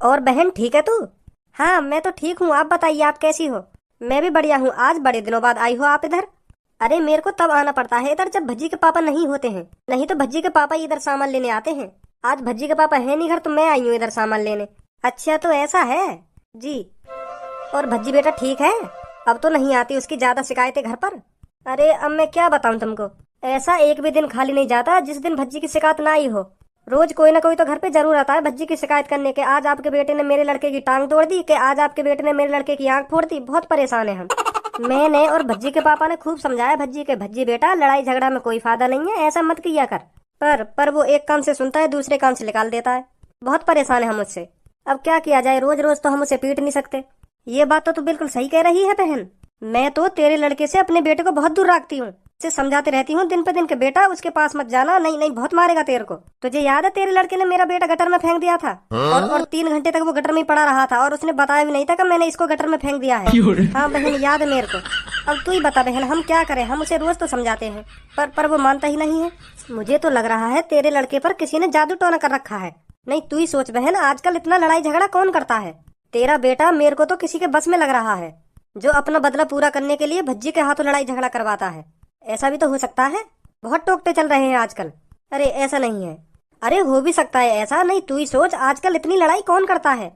और बहन ठीक है तू? हाँ मैं तो ठीक हूँ, आप बताइए आप कैसी हो? मैं भी बढ़िया हूँ। आज बड़े दिनों बाद आई हो आप इधर। अरे मेरे को तब आना पड़ता है इधर जब भज्जी के पापा नहीं होते हैं, नहीं तो भज्जी के पापा ही इधर सामान लेने आते हैं। आज भज्जी के पापा है नहीं घर तो मैं आई हूँ इधर सामान लेने। अच्छा तो ऐसा है। जी। और भज्जी बेटा ठीक है? अब तो नहीं आती उसकी ज्यादा शिकायतें घर पर? अरे अब मैं क्या बताऊं तुमको। ऐसा एक भी दिन खाली नहीं जाता जिस दिन भज्जी की शिकायत ना आई हो। रोज कोई ना कोई तो घर पे जरूर आता है भज्जी की शिकायत करने के। आज आपके बेटे ने मेरे लड़के की टांग तोड़ दी, कि आज आपके बेटे ने मेरे लड़के की आंख फोड़ दी। बहुत परेशान है हम। मैंने और भज्जी के पापा ने खूब समझाया भज्जी के, भज्जी बेटा लड़ाई झगड़ा में कोई फायदा नहीं है, ऐसा मत किया कर। पर वो एक कान से सुनता है दूसरे कान से निकाल देता है। बहुत परेशान है हम उससे। अब क्या किया जाए, रोज रोज तो हम उसे पीट नहीं सकते। ये बात तो तू बिल्कुल सही कह रही है बहन। मैं तो तेरे लड़के से अपने बेटे को बहुत दूर रखती हूँ। उसे समझाती रहती हूँ दिन पे दिन के, बेटा उसके पास मत जाना, नहीं नहीं बहुत मारेगा तेरे को। तुझे याद है तेरे लड़के ने मेरा बेटा गटर में फेंक दिया था? और 3 घंटे तक वो गटर में ही पड़ा रहा था और उसने बताया भी नहीं था कि मैंने इसको गटर में फेंक दिया है। हाँ बहन याद है मेरे को। अब तू ही बता बहन हम क्या करें, हम उसे रोज तो समझाते हैं पर वो मानता ही नहीं है। मुझे तो लग रहा है तेरे लड़के पर किसी ने जादू टोना कर रखा है। नहीं तू ही सोच बहन, आजकल इतना लड़ाई झगड़ा कौन करता है। तेरा बेटा मेरे को तो किसी के बस में लग रहा है, जो अपना बदला पूरा करने के लिए भज्जी के हाथों लड़ाई झगड़ा करवाता है। ऐसा भी तो हो सकता है। बहुत टोकते चल रहे हैं आजकल। अरे ऐसा नहीं है। अरे हो भी सकता है ऐसा, नहीं तू ही सोच आजकल इतनी लड़ाई कौन करता है।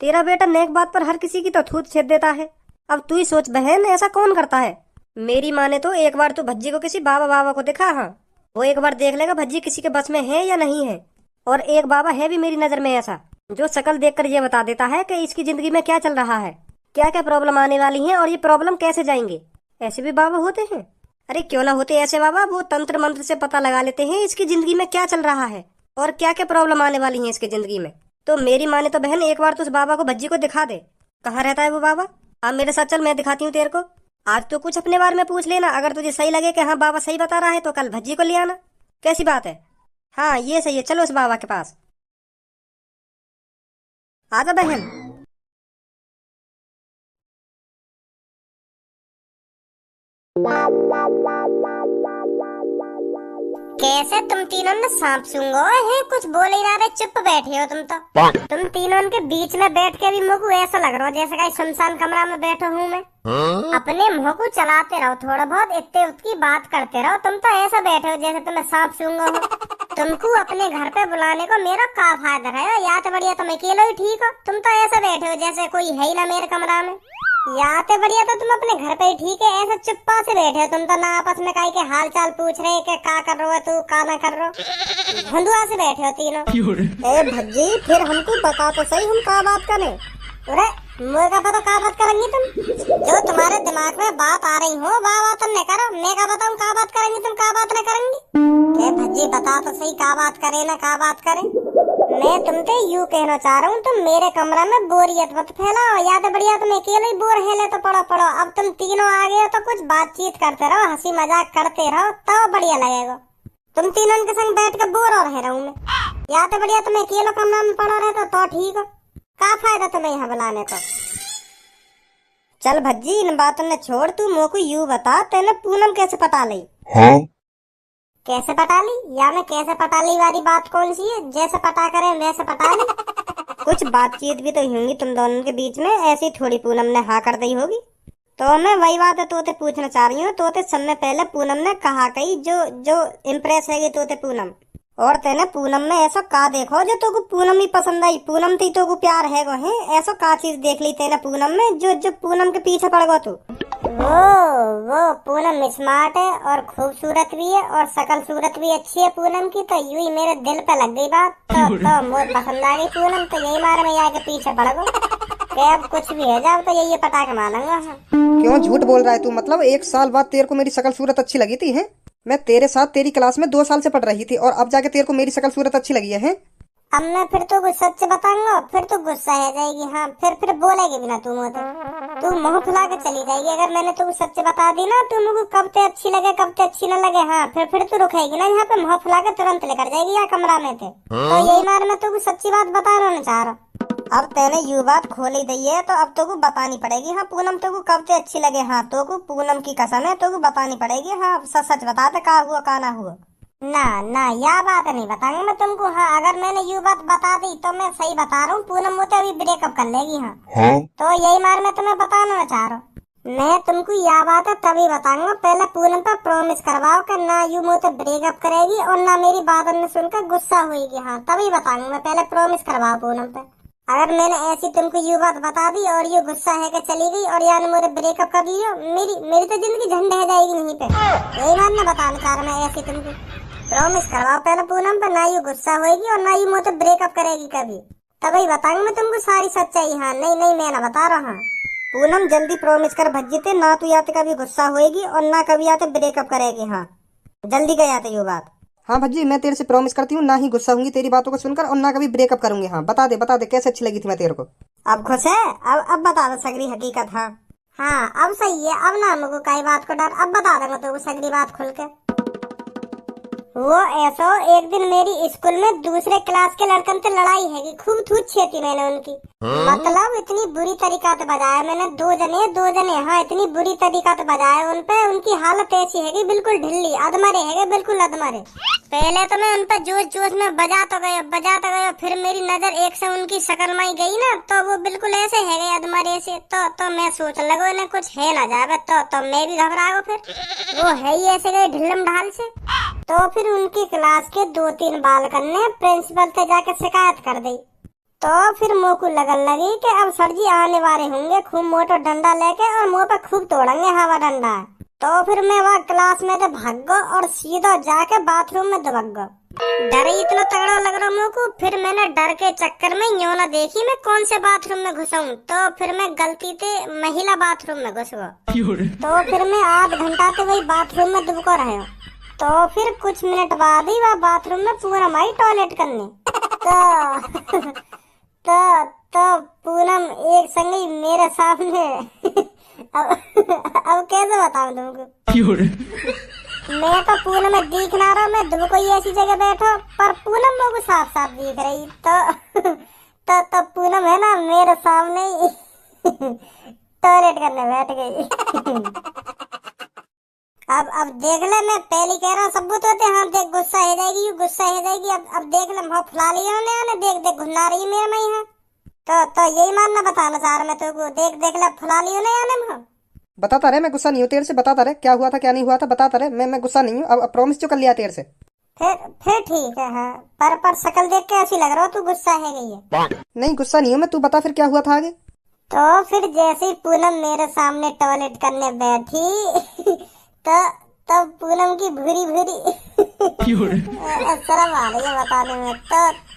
तेरा बेटा नेक बात पर हर किसी की तो थूत छेद देता है। अब तू ही सोच बहन ऐसा कौन करता है। मेरी माने तो एक बार तू भज्जी को किसी बाबा बाबा को दिखा, हाँ वो एक बार देख लेगा भज्जी किसी के बस में है या नहीं है। और एक बाबा है भी मेरी नजर में ऐसा, जो शकल देखकर ये बता देता है कि इसकी जिंदगी में क्या चल रहा है, क्या क्या प्रॉब्लम आने वाली है और ये प्रॉब्लम कैसे जाएंगे। ऐसे भी बाबा होते हैं। अरे क्यों ना होते ऐसे बाबा, वो तंत्र मंत्र से पता लगा लेते हैं इसकी जिंदगी में क्या चल रहा है और क्या क्या प्रॉब्लम आने वाली है इसकी जिंदगी में। तो मेरी माने तो बहन एक बार तो उस बाबा को भज्जी को दिखा दे। कहाँ रहता है वो बाबा? अब मेरे साथ चल, मैं दिखाती हूँ तेरे को। आज तो कुछ अपने बारे में पूछ लेना, अगर तुझे सही लगे कि हाँ बाबा सही बता रहा है तो कल भज्जी को ले आना। कैसी बात है? हाँ ये सही है, चलो उस बाबा के पास। आजा बहन। कैसे तुम तीनों ने सांप सूंघो है? कुछ बोल ही ना रहे, चुप बैठे हो तुम तो। तुम तीनों के बीच में बैठ के भी मुझको ऐसा लग रहा हो जैसे कहीं सुनसान कमरा में बैठा हूँ मैं। अपने मुंह को चलाते रहो थोड़ा बहुत, इतने उतकी बात करते रहो। तुम तो ऐसा बैठे हो जैसे तुम्हें सांप सूंघो हो। तुमको अपने घर पे बुलाने को मेरा क्या फायदा है? या तो बढ़िया तुम अकेले ही ठीक हो। तुम तो ऐसा बैठे हो जैसे कोई है ही ना मेरे कमरा में। या तो बढ़िया तो तुम अपने घर पे ही ठीक है, ऐसा चुप्पा से बैठे हो तुम तो, ना आपस में काई के हाल चाल पूछ रहे के का कर रहे हो तू का ना कर रहे हो। धंधुआ से बैठे हो तीनों। ए भज्जी फिर हमको बता तो सही, हम का बात करें? अरे मुझे का पता का बात करेंगी तुम? जो तुम्हारे दिमाग में बात आ रही हो वाह वाह तुम नहीं करो, मैं का बताऊं का बात करेंगी तुम, का बात न करेंगी। ए भज्जी बता तो सही का बात करे ना का बात करे। मैं तुमसे यूँ कहना चाह रहा हूँ, तुम मेरे कमरा में बोरियत मत फैलाओ। या तो बढ़िया तुम अकेले ही बोर है ले तो पढ़ो पढ़ो। अब तुम तीनों आ गए हो तो कुछ बातचीत करते रहो, हंसी मजाक करते रहो तो बढ़िया लगेगा। तुम तीनों के संग बैठ कर बोर हो रहे रहूं मैं। या तो बढ़िया तुम अकेले कमरा में पढ़ो रहे तो ठीक हो। का फायदा तुम्हें यहाँ बुलाने को। चल भज्जी इन बातों ने छोड़, तू मोको यूँ बता तेने पूनम कैसे पटा ली? हाँ कैसे पटा ली या मैं कैसे पटा ली वाली बात कौन सी है? जैसे पटा करे वैसे पटा ली। कुछ बातचीत भी तो होंगी तुम दोनों के बीच में, ऐसी थोड़ी पूनम ने हाँ कर दी होगी। तो मैं वही बात है तोते पूछना चाह रही हूँ। तोते समय पहले पूनम ने कहा कही जो जो इम्प्रेस है तोते पूनम, और तेने पूनम में ऐसा का देखो जो तो को पूनम ही पसंद आई, पूनम थी तो को प्यार है गो है, ऐसा का चीज देख ली तेने पूनम में जो जो पूनम के पीछे पड़ गो तू? वो पूनम स्मार्ट है और खूबसूरत भी है और शकल सूरत भी अच्छी है पूनम की, तो यूं ही मेरे दिल पे लग गई बात। तो मुझे पसंद आ गई पूनम, तो यही मारे में आके पीछे पड़ गो। अब कुछ भी है जाओ तो यही पटा के मारूंगा। क्यों झूठ बोल रहा है तू? मतलब 1 साल बाद तेरे को मेरी शकल सूरत अच्छी लगी थी? है मैं तेरे साथ तेरी क्लास में 2 साल से पढ़ रही थी और अब जाके तेरे को मेरी शकल सूरत अच्छी लगी है? अब मैं फिर तो कुछ सच बताऊंगा, फिर तो गुस्सा है जाएगी। हाँ फिर बोलेगी भी ना तू मुझे, तू मुंह फुला के चली जाएगी। अगर मैंने तुमको सच बता दी ना तो मुझे कब ते अच्छी लगे कब ते अच्छी न लगे। हाँ फिर तू रुकेगी ना यहाँ पे, मुंह फुला के तुरंत लेकर जाएगी यहाँ कमरा में थे। तो यही मार मैं तुमको सच्ची बात बताना चाह रहा। अब तेने यू बात खोली दी है तो अब तो को बतानी पड़ेगी। हाँ पूनम तो को कब ते अच्छी लगे, हाँ तो को पूनम की कसम है तो को बतानी पड़ेगी। हाँ सच सच बताते का हुआ का ना हुआ। ना ना, यह बात नहीं बताऊंगा मैं तुमको। हाँ, अगर मैंने ये बात बता दी तो मैं सही बता रहा हूँ, पूनम मुझसे अभी ब्रेकअप कर लेगी। हाँ, तो यही मार मैं तुम्हें बताना चाह रहा हूँ। मैं तुमको यह बात है तभी बताऊंगा, पहले पूनम पर प्रॉमिस करवाओ कि ना यू मुझसे ब्रेकअप करेगी और ना मेरी बात ने सुनकर गुस्सा होगी। हाँ, तभी बताऊंगा मैं, पहले प्रॉमिस करवाओ पूनम पे। अगर मैंने ऐसी तुमको ये बात बता दी और ये गुस्सा है कि चली गई और यानी मुझे ब्रेकअप कर लियो, मेरी मेरी तो जिंदगी झंड रह जाएगी यहीं पे। यही बात मैं बताना चाह रहा मैं, ऐसी तुमको प्रॉमिस करवाओ पहले पूनम पर, ना यू गुस्सा होगी और ना यू मुझे ब्रेकअप करेगी कभी, तभी बताऊंगा मैं तुमको सारी सच्चाई। हाँ, नहीं नहीं, मैं ना बता रहा। पूनम जल्दी प्रॉमिस कर भज्जीते, ना तू याते कभी गुस्सा होएगी और ना कभी याते ब्रेकअप करेगी। हाँ, जल्दी कर याते ये बात। हाँ भज्जी, मैं तेरे से प्रॉमिस करती हूँ, ना ही गुस्सा होंगी तेरी बातों को सुनकर और ना कभी ब्रेकअप करूंगी। हाँ, बता दे कैसे अच्छी लगी थी मैं तेरे को। अब खुश है? अब बता दो सगरी हकीकत। हाँ हाँ, अब सही है, अब ना मुझको कई बात को डर, अब बता दूंगा तो सगरी बात खुल के। वो ऐसा एक दिन मेरी स्कूल में दूसरे क्लास के लड़कन से लड़ाई है कि खूब थूत छेती मैंने उनकी। मतलब इतनी बुरी तरीका से बजाया मैंने, दो जने। हाँ, इतनी बुरी तरीका से बजाया उन पे, उनकी हालत ऐसी है कि बिल्कुल ढिल्ली अधमरे है, बिल्कुल अधमरे। पहले तो मैं उन पर जोश में बजा तो गया, फिर मेरी नजर एक से उनकी शक्ल में गई ना, तो वो बिल्कुल ऐसे है गए अधमरे से। तो मैं सोच लगो इन्हें कुछ है ना जावे, तो मैं भी घबरा गो। फिर वो है ही ऐसे गए ढिल्लम ढाल से। तो फिर उनकी क्लास के 2-3 बालकन ने प्रिंसिपल से जाके शिकायत कर दी। तो फिर मुँह को लगन लगी कि अब सर जी आने वाले होंगे खूब मोटा डंडा लेके और मुंह पे खूब तोड़ेंगे हवा डंडा। तो फिर मैं वहाँ क्लास में से भाग गो और सीधा जाके बाथरूम में दबक गो। डर ही इतना तगड़ा लग रहा मुँह को। फिर मैंने डर के चक्कर में यूं ना देखी मैं कौन से बाथरूम में घुसा हूँ, तो फिर मैं गलती से महिला बाथरूम में घुस गो। तो फिर मैं आध घंटा से वही बाथरूम में दुबको रहे। तो फिर कुछ मिनट बाद ही वह बाथरूम में पूनम आई टॉयलेट करने। तो पूनम एक संगी मेरे सामने। अब कैसे बताऊं तुमको। मैं तो पूनम में दिख ना रहा, मैं दुबको ही ऐसी जगह बैठो, पर पूनम मेरे को साफ साफ दिख रही। तो पूनम है ना मेरे सामने ही टॉयलेट करने बैठ गई। अब देख ले, मैं पहले कह रहा हूँ सबूत होते। हाँ देख, गुस्सा हो जाएगी, यू गुस्सा हो जाएगी। अब देख ले, मुँह फुला लिया ने, देख घुन्ना रही है मेरे में यहाँ। तो यही मानना बताना चाह रहा मैं तेरे को। देख ले, फुला लियो ने आने मुँह। बताता रहे, मैं गुस्सा नहीं हूँ तेरे से, बताता रहे क्या हुआ था क्या नहीं हुआ था, बताता रहे। मैं गुस्सा नहीं हूँ। अब प्रॉमिस जो कर लिया तेरे से। फिर ठीक है। हाँ, पर शक्ल देख के ऐसी लग रहा हो तू गुस्सा है गई है। नहीं गुस्सा नहीं हूँ मैं, तू बता फिर क्या हुआ था आगे। तो फिर जैसे ही पूनम मेरे सामने टॉयलेट करने बैठी तो पूनम की भूरी शर्म आ रही है बताने में।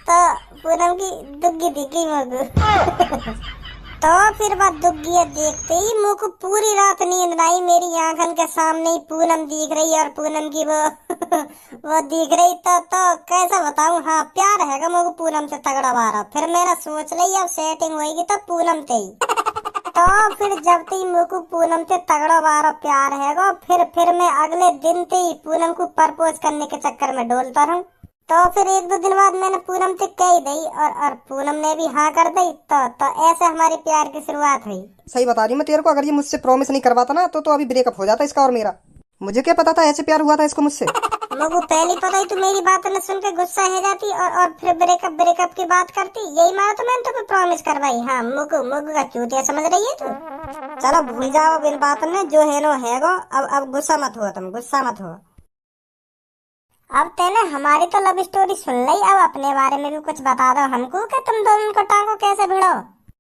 तो पूनम की दुग्गी दिखी मुझको। तो फिर बात दुग्गी देखते ही मुझ को पूरी रात नींद नहीं। मेरी आंखन के सामने ही पूनम दिख रही और पूनम की वो दिख रही। तो कैसा बताऊं। हाँ, प्यार है मुझको पूनम से तगड़ा बारा। फिर मैंने सोच ली अब सेटिंग होगी तो पूनम से ही। तो फिर जब तक मुझको पूनम से तगड़ा बारा प्यार है फिर मैं अगले दिन से ही पूनम को प्रपोज करने के चक्कर में डोलता रहूं। तो फिर 1-2 दिन बाद मैंने पूनम से कह दी और पूनम ने भी हाँ कर दी। तो ऐसे हमारे प्यार की शुरुआत हुई। सही बता रही हूँ मैं तेरे को, अगर ये मुझसे प्रॉमिस नहीं करवाता ना तो अभी ब्रेकअप हो जाता इसका और मेरा। मुझे क्या पता था ऐसे प्यार हुआ था इसको मुझसे। मुझको पहली पता ही तू मेरी बात न सुन के गुस्सा हो जाती और फिर ब्रेकअप की बात करती। यही मारा तो मैंने तुम्हें प्रॉमिस करवाई। हाँ, मुझको का चूतिया समझ रही है तू। चलो भूल जाओ बिन बात ने, जो है नो है गो। अब गुस्सा मत हो, तुम गुस्सा मत हो। अब तेने हमारी तो लव स्टोरी सुन ली, अब अपने बारे में भी कुछ बता दो हमको कि तुम दोनों को टांगो कैसे भिड़ो।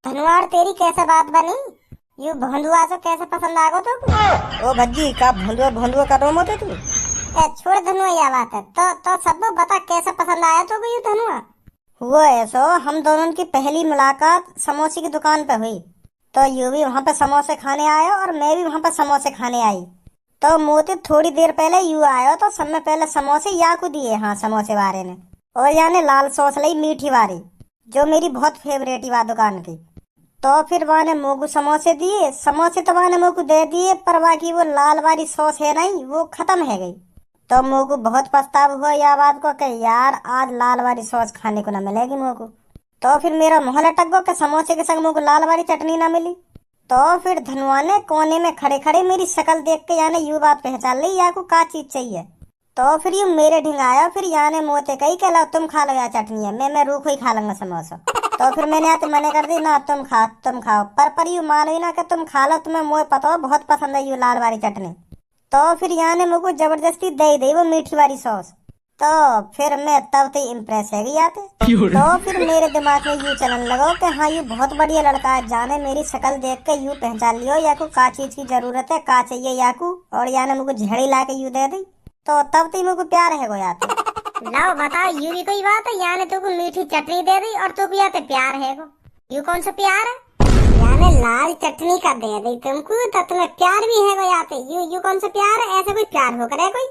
धनुआर तेरी कैसे बात बनी, यू भोंदुआ से कैसे पसंद आ गो तो। ओ भज्जी का भोंदुआ का रोम होते तू। छोड़ धनुआ यह बात है। तो सब बता कैसे पसंद आया तो यू धनुआ। हुआ ऐसो, हम दोनों की पहली मुलाकात समोसे की दुकान पे हुई। तो यू भी वहाँ पे समोसे खाने आया और मैं भी वहाँ पे समोसे खाने आई। तो मोती थोड़ी देर पहले यू आयो तो सब में पहले समोसे या को दिए। हाँ, समोसे वाले ने, और याने लाल सॉस ली मीठी वाली, जो मेरी बहुत फेवरेट हुआ दुकान की। तो फिर वहाँ ने मोगू समोसे दिए। समोसे तो वहाँ ने मोगू दे दिए, पर बाकी वो लाल वाली सॉस है नहीं, वो खत्म है गई। तो मोगू बहुत पछतावा हुआ यह बात को कि यार आज लाल वाली सॉस खाने को न मिलेगी मोगू। तो फिर मेरा मुँह लटक गो कि समोसे के संग मोगू लाल वाली चटनी न मिली। तो फिर धनुआ ने कोने में खड़े खड़े मेरी शक्ल देख के यानी यू बात पहचान ली या को का चीज चाहिए। तो फिर ये मेरे ढिंगाया, फिर याने मोते कही कहला तुम खा लो या चटनी है, मैं रूखो ही खा लूंगा समोसा। तो फिर मैंने आते मने कर दी ना तुम खाओ, पर यू मानो ही ना कि तुम खा लो, तुम्हें मोए पता हो बहुत पसंद है यू लाल वाली चटनी। तो फिर याने मुझको जबरदस्ती दे दी वो मीठी वाली सॉस। तो फिर मैं तब तो इम्प्रेस है गई आते। तो फिर मेरे दिमाग में यूं चलन लगा कि हाँ ये बहुत बढ़िया लड़का है, जाने मेरी शक्ल देख के यूं पहचान लियो याकू का चीज की जरूरत है, का चाहिए याकू, और याने मुझको झड़ी ला के यूं दे दी। तो तब तो मुझको प्यार है गो याते। लाओ बताओ यू भी कोई बात है, याने तुमको मीठी चटनी दे दी और तुमको याते प्यार है गो, यू कौन सा प्यार है? याने लाल चटनी का दे दी तुमको तो तुम्हें प्यार भी है गो याते, यू कौन सा प्यार है? ऐसा कोई प्यार हो करे कोई?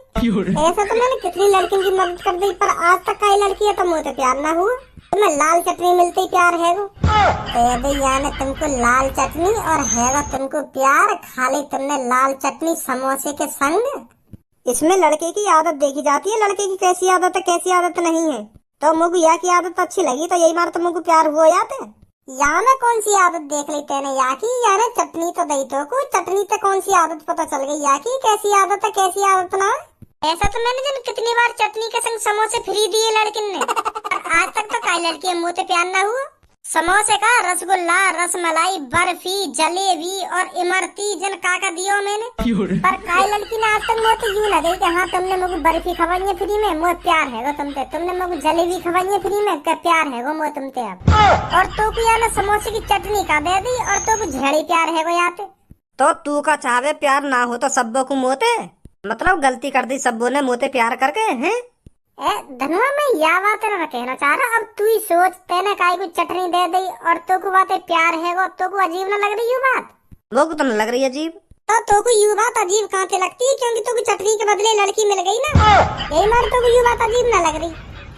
ऐसा तो मैंने कितनी लड़कियों की मदद कर दी, पर आज तक कई लड़की है तो मुझे प्यार ना हुआ, तुम्हें लाल चटनी मिलती प्यार है गो। दे दी याने तुमको लाल चटनी और है गो तुमको प्यार, खाली तुमने लाल चटनी समोसे के संग। इसमें लड़के की आदत देखी जाती है, लड़के की कैसी आदत है कैसी आदत नहीं है। तो मुझको या की आदत अच्छी लगी तो यही मार तो मुझको प्यार हुआ याते। याने कौन सी आदत देख ली तेने याकी, याने चटनी तो दई तो को, चटनी तो कौन सी आदत पता चल गई याकी, कैसी आदत है कैसी आदत ना। ऐसा तो मैंने जन कितनी बार चटनी के संग समोसे फ्री दिए लड़किन ने, पर आज तक तो कई लड़की मुँह पे प्यार ना हुआ। समोसे का रसगुल्ला, रसमलाई, बर्फी, जलेबी और इमरती जन काका दियो मैंने, पर कई लड़की ने आज तक मुझे यूं ना दी कि हाँ तुमने मुझे बर्फी खवाई है फ्री में, मुझे प्यार है गो तुमसे, तुमने मुझे जलेबी खवाई है फ्री में, क्या प्यार है गो मुझे तुमसे अब। और तो को याने समोसे की चटनी का दे दी और तो को झड़ी प्यार है गो याते। तो तू का चाहे प्यार ना हो तो सब्बो को मोते, मतलब गलती कर दी सब्बो ने मोते प्यार करके हैं। धनुआ मैं या बात ना कहना चाह रहा, अब तू ही सोच तेने काई को चटनी दे दी और तो को बातें प्यार है गो, तो को अजीब ना लग रही यू बात? वो को तो न लग रही अजीब। तो को यू बात अजीब कहाँ से लगती है, क्योंकि तो को चटनी के बदले लड़की मिल गई ना, यही मार तो को यू बात अजीब ना लग रही।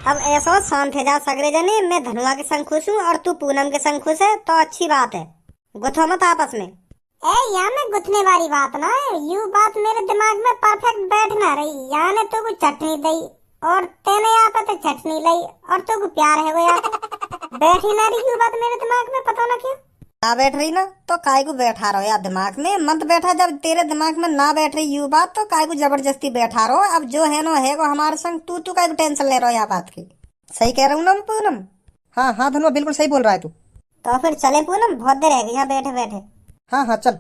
अब ऐसा शांत है जा सगरे जने, मैं धनुआ के संग खुश हूँ और तू पूनम के संग खुश है तो अच्छी बात है, गुथो मत आपस में। या में गुथने वाली बात ना है, यू बात मेरे दिमाग में परफेक्ट बैठ ना रही, याने तो को चटनी दई और तेने यहाँ पे तो चटनी लाई और तो को प्यार है वो यार, बैठी ना रही यू बात मेरे दिमाग में, पता ना क्यों ना बैठ रही ना, तो काय को बैठा रहो यार दिमाग में, मत बैठा, जब तेरे दिमाग में ना बैठ रही यू बात तो काय को जबरदस्ती बैठा रहो, अब जो है ना है वो हमारे संग, तू काय को टेंशन ले रहो यार बात की। सही कह रहा हूँ ना पूनम? हाँ हाँ धनुआ बिल्कुल सही बोल रहा है तू। तो फिर चले पूनम, बहुत देर है यहाँ बैठे बैठे। हाँ हाँ चल।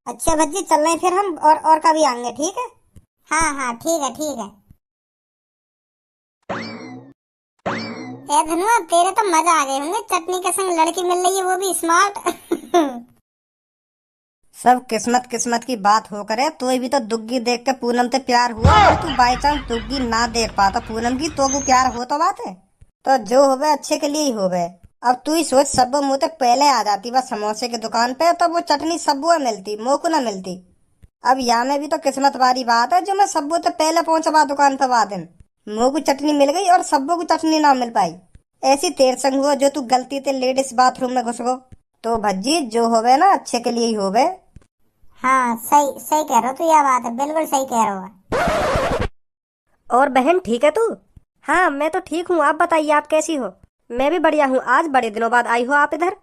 अच्छा भज्जी चल रहे फिर हम, और कभी आएंगे ठीक है? हाँ ठीक है ठीक है। धनुआ तेरे तो मजा आ गए होंगे, चटनी के संग लड़की मिल रही है वो भी स्मार्ट। सब किस्मत किस्मत की बात हो करे, तो भी तो दुग्गी देख के पूनम से प्यार हुआ, और तू बाई चांस दुग्गी ना देख पाता पूनम की तो वो प्यार हो तो बात है, तो जो होवे अच्छे के लिए ही होवे। अब तू ही सोच सब मुँह तक पहले आ जाती बस समोसे की दुकान पे, तो वो चटनी सबको मिलती मोह को ना मिलती। अब यहाँ में भी तो किस्मत वाली बात है जो मैं सबको तो पहले पहुंचा दुकान पे बाद मोह को चटनी मिल गई और सबको को चटनी ना मिल पाई। ऐसी तेर संग हुआ जो तू गलती से लेडीज बाथरूम में घुस गो, तो भज्जी जो होवे ना अच्छे के लिए ही होवे। हाँ सही सही कह रहे हो, तो यह बात है बिल्कुल सही कह रहे हो। और बहन ठीक है तू? हाँ मैं तो ठीक हूँ, आप बताइए आप कैसी हो? मैं भी बढ़िया हूँ, आज बड़े दिनों बाद आई हो आप इधर।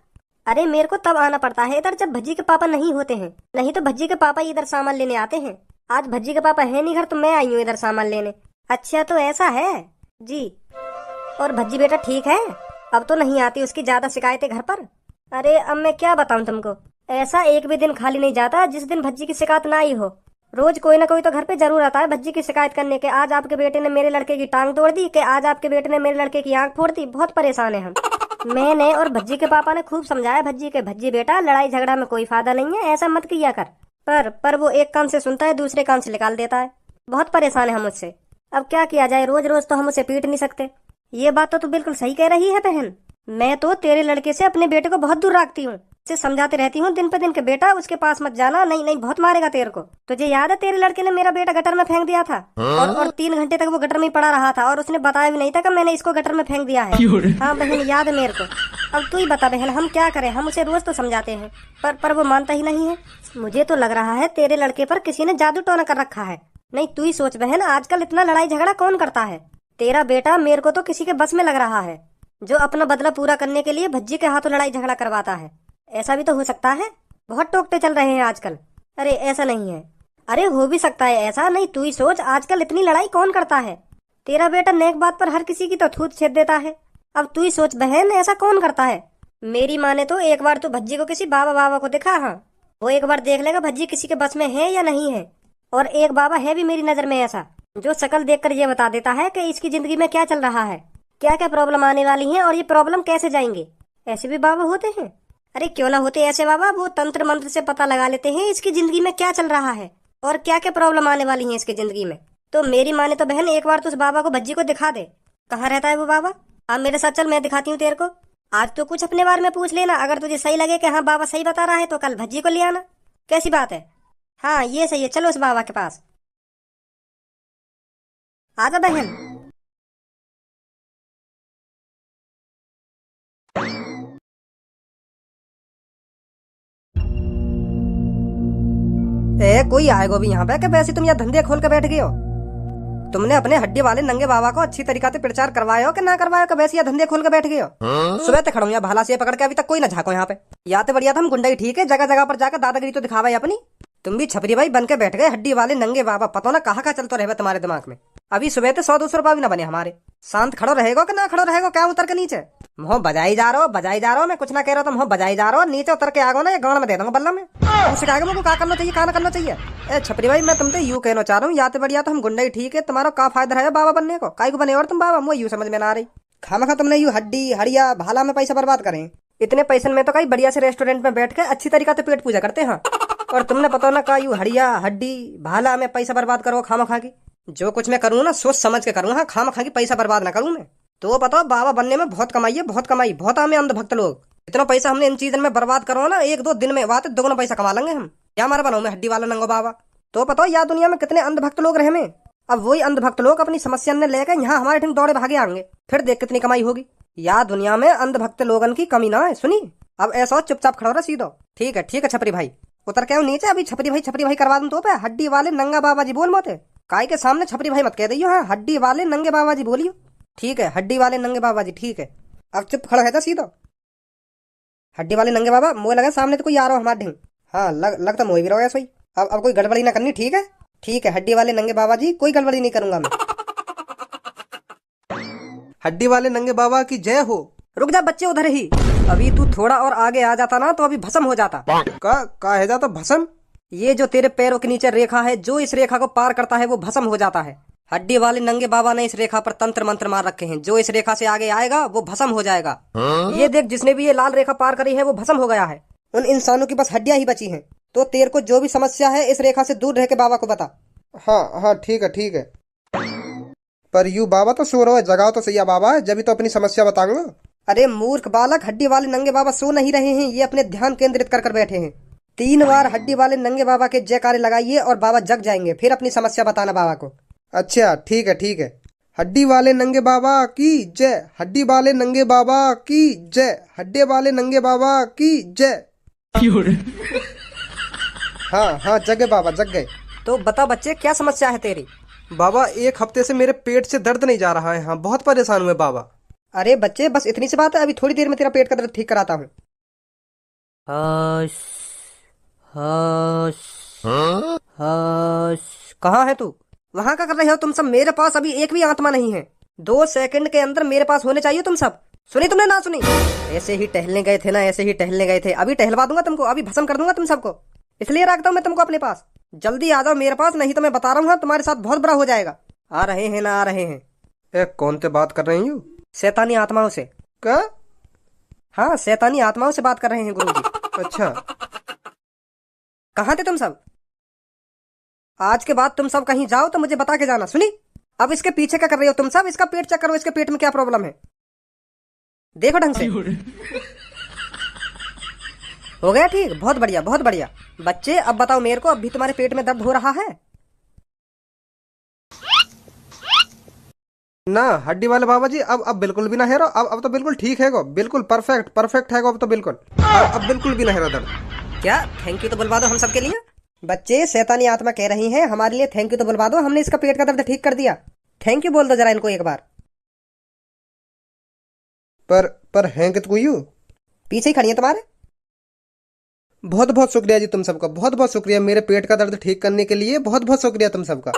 अरे मेरे को तब आना पड़ता है इधर जब भज्जी के पापा नहीं होते हैं, नहीं तो भज्जी के पापा इधर सामान लेने आते हैं। आज भज्जी के पापा है नहीं घर तो मैं आई हूँ इधर सामान लेने। अच्छा तो ऐसा है जी। और भज्जी बेटा ठीक है? अब तो नहीं आती उसकी ज्यादा शिकायतें घर पर? अरे अब मैं क्या बताऊं तुमको, ऐसा एक भी दिन खाली नहीं जाता जिस दिन भज्जी की शिकायत ना आई हो। रोज कोई ना कोई तो घर पे जरूर आता है भज्जी की शिकायत करने के, आज आपके बेटे ने मेरे लड़के की टांग तोड़ दी, कि आज आपके बेटे ने मेरे लड़के की आंख फोड़ दी। बहुत परेशान है हम। मैंने और भज्जी के पापा ने खूब समझाया भज्जी के, भज्जी बेटा लड़ाई झगड़ा में कोई फायदा नहीं है, ऐसा मत किया कर। पर वो एक कान से सुनता है दूसरे कान से निकाल देता है। बहुत परेशान है हम उससे। अब क्या किया जाए, रोज रोज तो हम उसे पीट नहीं सकते। ये बात तो तू बिल्कुल सही कह रही है बहन, मैं तो तेरे लड़के से अपने बेटे को बहुत दूर रखती हूँ, उसे समझाते रहती हूँ दिन पे दिन के बेटा उसके पास मत जाना, नहीं नहीं बहुत मारेगा तेरे को। तुझे याद है तेरे लड़के ने मेरा बेटा गटर में फेंक दिया था, और 3 घंटे तक वो गटर में पड़ा रहा था और उसने बताया भी नहीं था कि मैंने इसको गटर में फेंक दिया है। हाँ बहन याद है मेरे को। अब तू ही बता बहन हम क्या करें, हम उसे रोज तो समझाते हैं पर वो मानता ही नहीं है। मुझे तो लग रहा है तेरे लड़के पर किसी ने जादू टोना कर रखा है। नहीं तू ही सोच बहन, आजकल इतना लड़ाई झगड़ा कौन करता है। तेरा बेटा मेरे को तो किसी के बस में लग रहा है, जो अपना बदला पूरा करने के लिए भज्जी के हाथों लड़ाई झगड़ा करवाता है। ऐसा भी तो हो सकता है, बहुत टोकते चल रहे हैं आजकल। अरे ऐसा नहीं है, अरे हो भी सकता है ऐसा, नहीं तू ही सोच, आजकल इतनी लड़ाई कौन करता है। तेरा बेटा नेक बात पर हर किसी की तो थूत छेद देता है। अब तू ही सोच बहन, ऐसा कौन करता है। मेरी माने तो एक बार तू भज्जी को किसी बाबा बाबा को दिखा, हाँ वो एक बार देख लेगा भज्जी किसी के बस में है या नहीं है। और एक बाबा है भी मेरी नजर में ऐसा, जो शक्ल देखकर ये बता देता है कि इसकी जिंदगी में क्या चल रहा है, क्या क्या प्रॉब्लम आने वाली है और ये प्रॉब्लम कैसे जाएंगे। ऐसे भी बाबा होते हैं। अरे क्यों ना होते ऐसे बाबा, वो तंत्र मंत्र से पता लगा लेते हैं इसकी जिंदगी में क्या चल रहा है और क्या क्या प्रॉब्लम आने वाली है इसकी जिंदगी में। तो मेरी माने तो बहन एक बार तो उस बाबा को भज्जी को दिखा दे। कहाँ रहता है वो बाबा, आप मेरे साथ चल, मैं दिखाती हूँ तेरे को। आज तो कुछ अपने बारे में पूछ लेना, अगर तुझे सही लगे कि हाँ बाबा सही बता रहा है तो कल भज्जी को ले आना। कैसी बात है। हाँ ये सही है, चलो उस बाबा के पास। आजा बहन। कोई आएगा भी यहाँ पे कि वैसे तुम यहाँ धंधे खोल के बैठ गए हो। तुमने अपने हड्डी वाले नंगे बाबा को अच्छी तरीका से प्रचार करवाया हो कि ना करवाया, वैसे यहाँ धंधे खोल के बैठ गए हो। सुबह तक खड़ा हूँ यहाँ भाला से पकड़ के, अभी तक कोई ना झाको यहाँ पे। या तो बढ़िया था हम गुंडा ही ठीक है, जगह जगह पर जाकर दादागिरी तो दिखावा अपनी। तुम भी छपरी भाई बन के बैठ गए, हड्डी वाले नंगे बाबा, पता ना कहाँ चलता रहे तुम्हारे दिमाग में। अभी सुबह तो 100-200 रुपया भी ना बने हमारे। शांत खड़ो रहेगा कि ना खड़ो रहेगा, क्या उतर के नीचे मुँह बजाई जा रहा हो, बजाई जा रहा हो। मैं कुछ ना कह रहा हूँ, मुँह बजाई जा रहा हो, नीचे उतर के आ गो ना, ये गाँव में दे दूंगा बल्ला में। तुमसे कहा मुझे क्या करना चाहिए, क्या करना चाहिए। ए छपरी भाई मैं तुमसे यूँ कहना चाह रहा हूँ, या तो बढ़िया तो हम गुंडा ही ठीक है, तुम्हारा क्या फायदा है बाबा बनने को, काय को बने और तुम बाबा, मुझे यूँ समझ में ना आ रही। खामखा तुमने यूँ हड्डी हड़िया भाला में पैसा बर्बाद करें। इतने पैसे में तो कहीं बढ़िया से रेस्टोरेंट में बैठ के अच्छी तरीका से पेट पूजा करते हैं। और तुमने पता ना का यूँ हड़िया हड्डी भाला में पैसा बर्बाद करो खामखा की। जो कुछ मैं करूँ ना सोच समझ के करूँ, हाँ खामखा की पैसा बर्बाद ना करूँ मैं। तो बताओ बाबा बनने में बहुत कमाई है, बहुत कमाई, बहुत हमें अंधभक्त लोग। इतना पैसा हमने इन चीजों में बर्बाद करो ना, 1-2 दिन में बात दोगुना पैसा कमा लेंगे हम। क्या हमारा बनाऊ मैं हड्डी वाला नंगो बाबा। तो बताओ यार दुनिया में कितने अंधभक्त लोग रहे में। अब वही अंधभक्त लोग अपनी समस्या ने लेकर यहाँ हमारे ठीक दौड़े भागे आएंगे, फिर देख कितनी कमाई होगी। यार दुनिया में अंधभक्त लोगन की कमी ना है, सुनी। अब ऐसा चुपचाप खड़ो रहा सीधो। ठीक है छपरी भाई, उतर के नीचे। अभी छपरी भाई करवा दूं तो पे हड्डी वाले नंगा बाबा जी बोल मोते, काय के सामने छपरी भाई मत कह दियो, हाँ हड्डी वाले नंगे बाबा जी बोलियो। ठीक है हड्डी वाले नंगे बाबा जी, ठीक है। अब चुप खड़ा है था सीधो। हड्डी वाले नंगे बाबा, मुझे लगा सामने तो कोई आ रहा हो हमारे ढंग। हाँ लगता मुझे भी रहो सोई। अब कोई गड़बड़ी ना करनी, ठीक है। ठीक है हड्डी वाले नंगे बाबा जी, कोई गड़बड़ी नहीं करूंगा मैं। हड्डी वाले नंगे बाबा की जय हो। रुक जा बच्चे उधर ही, अभी तू थोड़ा और आगे आ जाता ना तो अभी भस्म हो जाता। का है जाता भस्म। ये जो तेरे पैरों के नीचे रेखा है, जो इस रेखा को पार करता है वो भस्म हो जाता है। हड्डी वाले नंगे बाबा ने इस रेखा पर तंत्र मंत्र मार रखे हैं, जो इस रेखा से आगे आएगा वो भस्म हो जाएगा। ये देख जिसने भी ये लाल रेखा पार करी है वो भस्म हो गया है। उन इंसानों की बस हड्डियां ही बची हैं। तो तेरे को जो भी समस्या है इस रेखा से दूर रह के बाबा को बता। हाँ ठीक है। पर यू बाबा तो सो रहा है, जगाओ तो सही है बाबा, जब तो अपनी समस्या बताऊंगा। अरे मूर्ख बालक, हड्डी वाले नंगे बाबा सो नहीं रहे हैं, ये अपने ध्यान केंद्रित कर बैठे हैं। 3 बार हड्डी वाले नंगे बाबा के जयकारे लगाइए और बाबा जग जाएंगे, फिर अपनी समस्या बताना बाबा को। अच्छा ठीक है। हड्डी वाले नंगे बाबा की जय, हड्डी वाले नंगे बाबा की जय, हड्डी वाले नंगे बाबा की जय। हाँ जग गए बाबा, जग गए। तो बता बच्चे क्या समस्या है तेरी। बाबा 1 हफ्ते से मेरे पेट से दर्द नहीं जा रहा है, हाँ बहुत परेशान हुए बाबा। अरे बच्चे बस इतनी सी बात है, अभी थोड़ी देर में तेरा पेट का दर्द ठीक कराता हूँ। कहाँ है तू, वहाँ क्या कर रहे हो तुम सब। मेरे पास अभी एक भी आत्मा नहीं है, 2 सेकंड के अंदर मेरे पास होने चाहिए तुम सब। सुनी तुमने ना सुनी। ऐसे ही टहलने गए थे ना, ऐसे ही टहलने गए थे, अभी टहलवा दूंगा तुमको, अभी भस्म कर दूंगा तुम सबको। इसलिए रखता हूँ मैं तुमको अपने पास, जल्दी आ जाओ मेरे पास, नहीं तो मैं बता रहा हूँ तुम्हारे साथ बहुत बुरा हो जाएगा। आ रहे हैं ना, आ रहे हैं। कौन से बात कर रहे हैं यू। शैतानी आत्माओं से। क्या। हाँ शैतानी आत्माओं से बात कर रहे हैं गुरुजी। अच्छा कहाँ थे तुम सब। आज के बाद तुम सब कहीं जाओ तो मुझे बता के जाना, सुनी। अब इसके पीछे क्या कर रही हो तुम सब, इसका पेट चेक करो, इसके पेट में क्या प्रॉब्लम है, देखो ढंग से। हो गया ठीक, बहुत बढ़िया बहुत बढ़िया। बच्चे अब बताओ मेरे को, अब भी तुम्हारे पेट में दर्द हो रहा है। ना हड्डी वाले बाबा जी, अब बिल्कुल भी ना है रो, अब तो बिल्कुल ठीक है गो, बिल्कुल परफेक्ट है गो, अब तो बिल्कुल अब बिल्कुल भी ना है दर्द। क्या थैंक यू तो बुलवा दो हम सबके लिए। बच्चे शैतानी आत्मा कह रही हैं हमारे लिए थैंक यू तो बुलवा दो, हमने इसका पेट का दर्द ठीक कर दिया। थैंक यू बोल दो जरा इनको एक बार। पर हैं कित को यू। पीछे ही खड़ी है तुम्हारे। बहुत बहुत शुक्रिया जी तुम सबका, बहुत बहुत शुक्रिया मेरे पेट का दर्द ठीक करने के लिए, बहुत बहुत शुक्रिया तुम सबका।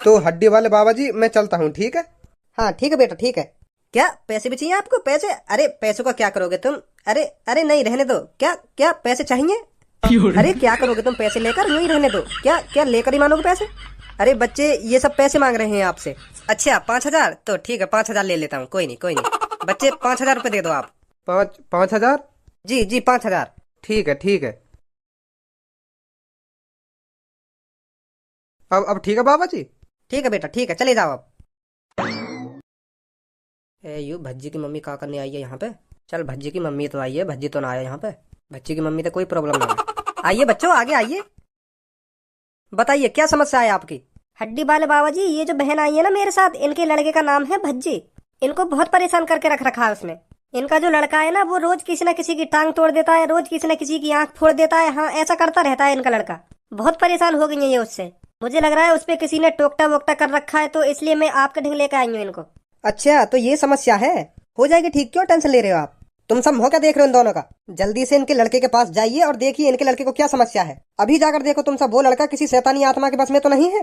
तो हड्डी वाले बाबा जी मैं चलता हूँ, ठीक है? हाँ ठीक है बेटा ठीक है। क्या पैसे भी चाहिए आपको? पैसे? अरे पैसों का क्या करोगे तुम? अरे अरे नहीं रहने दो। क्या क्या पैसे चाहिए? अरे क्या करोगे तुम पैसे लेकर? यूं ही रहने दो। क्या क्या लेकर ही मानोगे पैसे? अरे बच्चे ये सब पैसे मांग रहे हैं आपसे। अच्छा 5,000 तो ठीक है 5,000 ले लेता हूँ, कोई नहीं कोई नहीं। बच्चे 5,000 रुपये दे दो आप। 5,000? जी जी 5,000। ठीक है ठीक है। अब ठीक है बाबा जी? ठीक है बेटा ठीक है, चले जाओ अब। यू भज्जी की मम्मी क्या करने आई है यहाँ पे? चल भज्जी की मम्मी तो आई है, भज्जी तो ना आया यहाँ पे। भज्जी की मम्मी तो कोई प्रॉब्लम ना है। आइए बच्चों आगे आइए, बताइए क्या समस्या है आपकी? हड्डी वाले बाबा जी, ये जो बहन आई है ना मेरे साथ, इनके लड़के का नाम है भज्जी। इनको बहुत परेशान करके रख रखा है उसने। इनका जो लड़का है ना वो रोज किसी न किसी की टांग तोड़ देता है, रोज किसी न किसी की आंख फोड़ देता है। हाँ ऐसा करता रहता है इनका लड़का। बहुत परेशान हो गई है ये उससे। मुझे लग रहा है उस पे किसी ने टोकटा वोकटा कर रखा है, तो इसलिए मैं आपके ढंग लेकर आई हूँ इनको। अच्छा तो ये समस्या है, हो जाएगी ठीक, क्यों टेंशन ले रहे हो आप? तुम सब मौका देख रहे हो इन दोनों का। जल्दी से इनके लड़के के पास जाइए और देखिए इनके लड़के को क्या समस्या है। अभी जाकर देखो तुम सब, वो लड़का किसी शैतानी आत्मा के बस में तो नहीं है।